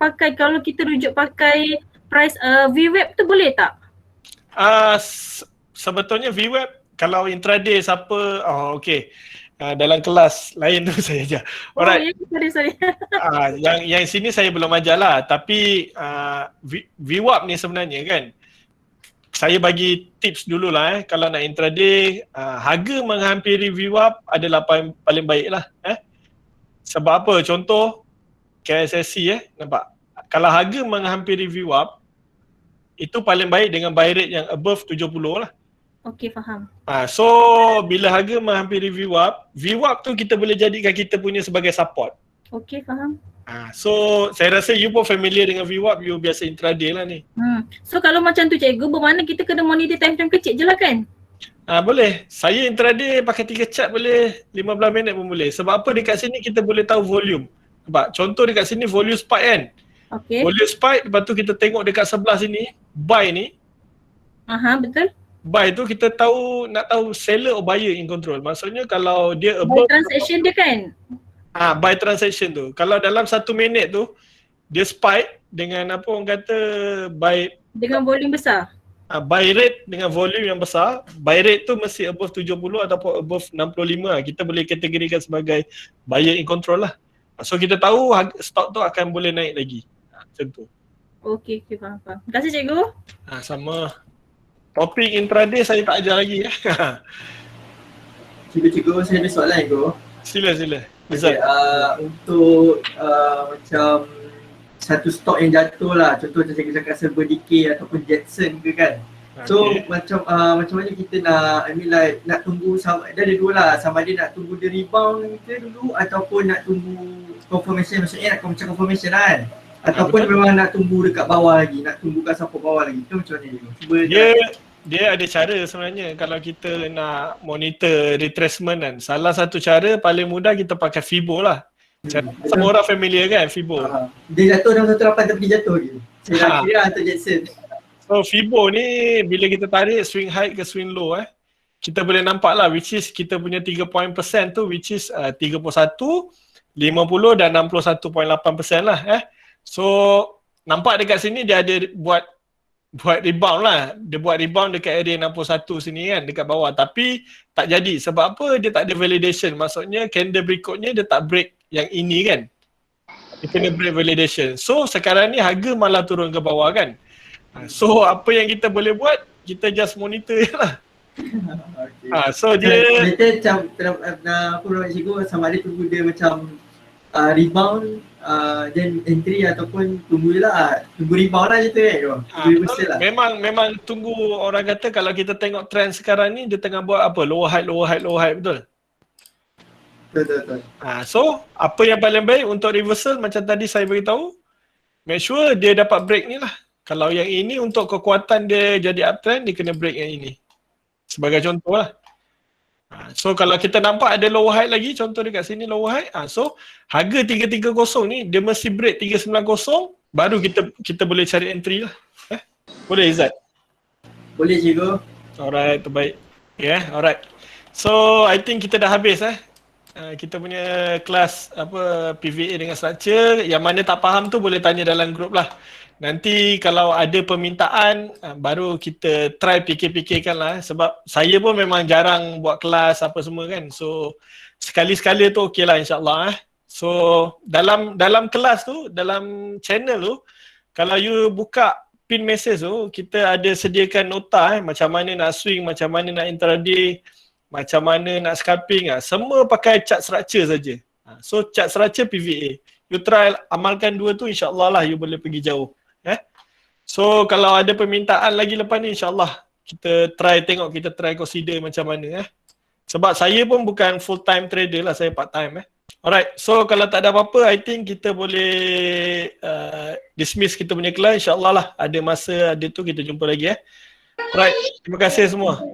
Speaker 5: rujuk pakai price VWAP tu boleh tak?
Speaker 1: Sebetulnya VWAP kalau intraday siapa, okay. Dalam kelas lain tu saya ajar. Alright.
Speaker 5: Sorry.
Speaker 1: Yang sini saya belum ajar lah. Tapi VWAP ni sebenarnya kan, saya bagi tips dululah kalau nak intraday, harga menghampiri VWAP adalah paling baik lah. Sebab apa? Contoh KSSC nampak. Kalau harga menghampiri VWAP, itu paling baik dengan buy rate yang above 70 lah.
Speaker 5: Okey, faham.
Speaker 1: So bila harga menghampiri VWAP tu kita boleh jadikan kita punya sebagai support.
Speaker 5: Okey, faham.
Speaker 1: So saya rasa you pun familiar dengan VWAP, you biasa intraday lah ni.
Speaker 5: So kalau macam tu cikgu, bermakna kita kena monitor time kecil je lah kan?
Speaker 1: Boleh. Saya intraday pakai 3 chart boleh, 15 minit pun boleh. Sebab apa, dekat sini kita boleh tahu volume. Sebab contoh dekat sini volume spike kan.
Speaker 5: Okey.
Speaker 1: Volume spike, lepas tu kita tengok dekat sebelah sini, buy ni.
Speaker 5: Betul.
Speaker 1: Buy tu kita nak tahu seller or buyer in control. Maksudnya kalau dia
Speaker 5: By
Speaker 1: above
Speaker 5: transaction dia kan?
Speaker 1: buy transaction tu. Kalau dalam 1 minit tu dia spike dengan apa orang kata buy
Speaker 5: Dengan volume besar?
Speaker 1: buy rate dengan volume yang besar. Buy rate tu mesti above 70 ataupun above 65 lah. Kita boleh kategorikan sebagai buyer in control lah. So kita tahu stok tu akan boleh naik lagi. Macam tu.
Speaker 5: Okey, faham. Terima kasih cikgu.
Speaker 1: Sama. Topik intraday saya tak ajar lagi.
Speaker 9: Cikgu, saya ada soalan cikgu.
Speaker 1: Sila.
Speaker 9: Okay, untuk macam satu stok yang jatuh lah, contoh macam cikgu cakap Silver Decay ataupun Jetson ke kan. So macam mana kita nak, nak tunggu dia ada dua lah, sama ada nak tunggu dia rebound ke dulu ataupun nak tunggu confirmation, maksudnya nak macam confirmation kan. Ataupun memang nak tunggu dekat bawah lagi, nak tunggu kat support bawah lagi. Itu macam mana cikgu?
Speaker 1: Dia ada cara sebenarnya kalau kita nak monitor retracement kan. Salah satu cara paling mudah kita pakai Fibo lah. Semua orang familiar kan Fibo.
Speaker 9: Dia jatuh dalam 18 tapi dia jatuh je. Saya dah kira untuk Jetson. So
Speaker 1: Fibo ni bila kita tarik swing high ke swing low kita boleh nampak lah which is kita punya 3 point percent tu which is 31, 50 dan 61.8% lah So nampak dekat sini dia ada buat rebound lah. Dia buat rebound dekat area 61 sini kan, dekat bawah. Tapi tak jadi. Sebab apa? Dia tak ada validation. Maksudnya candle berikutnya dia tak break yang ini kan. Dia kena break validation. So sekarang ni harga malah turun ke bawah kan. So apa yang kita boleh buat? Kita just monitor je lah. So dia
Speaker 9: macam apa cikgu, sama ada tunggu dia macam rebound then entry ataupun tunggu rebound lah je tu kan.
Speaker 1: Memang tunggu, orang kata kalau kita tengok trend sekarang ni dia tengah buat apa? Lower high, betul?
Speaker 9: Betul.
Speaker 1: So apa yang paling baik untuk reversal macam tadi saya beritahu, make sure dia dapat break ni lah. Kalau yang ini untuk kekuatan dia jadi uptrend, dia kena break yang ini. Sebagai contoh lah. So kalau kita nampak ada lower high lagi, contoh dekat sini lower high, so harga 330 ni dia mesti break 390 baru kita boleh cari entry lah. Boleh Izzat?
Speaker 9: Boleh cikgu.
Speaker 1: Alright, terbaik. Alright. So I think kita dah habis kita punya kelas PVA dengan structure. Yang mana tak faham tu boleh tanya dalam group lah. Nanti kalau ada permintaan baru kita try fikir-fikirkan lah. Sebab saya pun memang jarang buat kelas apa semua kan. So sekali-sekala tu okey lah insyaAllah. So dalam kelas tu, dalam channel tu, kalau you buka pin message tu, kita ada sediakan nota macam mana nak swing, macam mana nak intraday, macam mana nak scalping, semua pakai chart structure saja. So chart structure PVA. You try amalkan dua tu, insyaAllah lah you boleh pergi jauh. So kalau ada permintaan lagi lepas ni, insyaAllah kita try consider macam mana. Sebab saya pun bukan full time trader lah, saya part time. Alright, so kalau tak ada apa-apa, I think kita boleh dismiss kita punya kelas, insyaAllah lah. Ada masa, ada tu kita jumpa lagi. Right, terima kasih semua.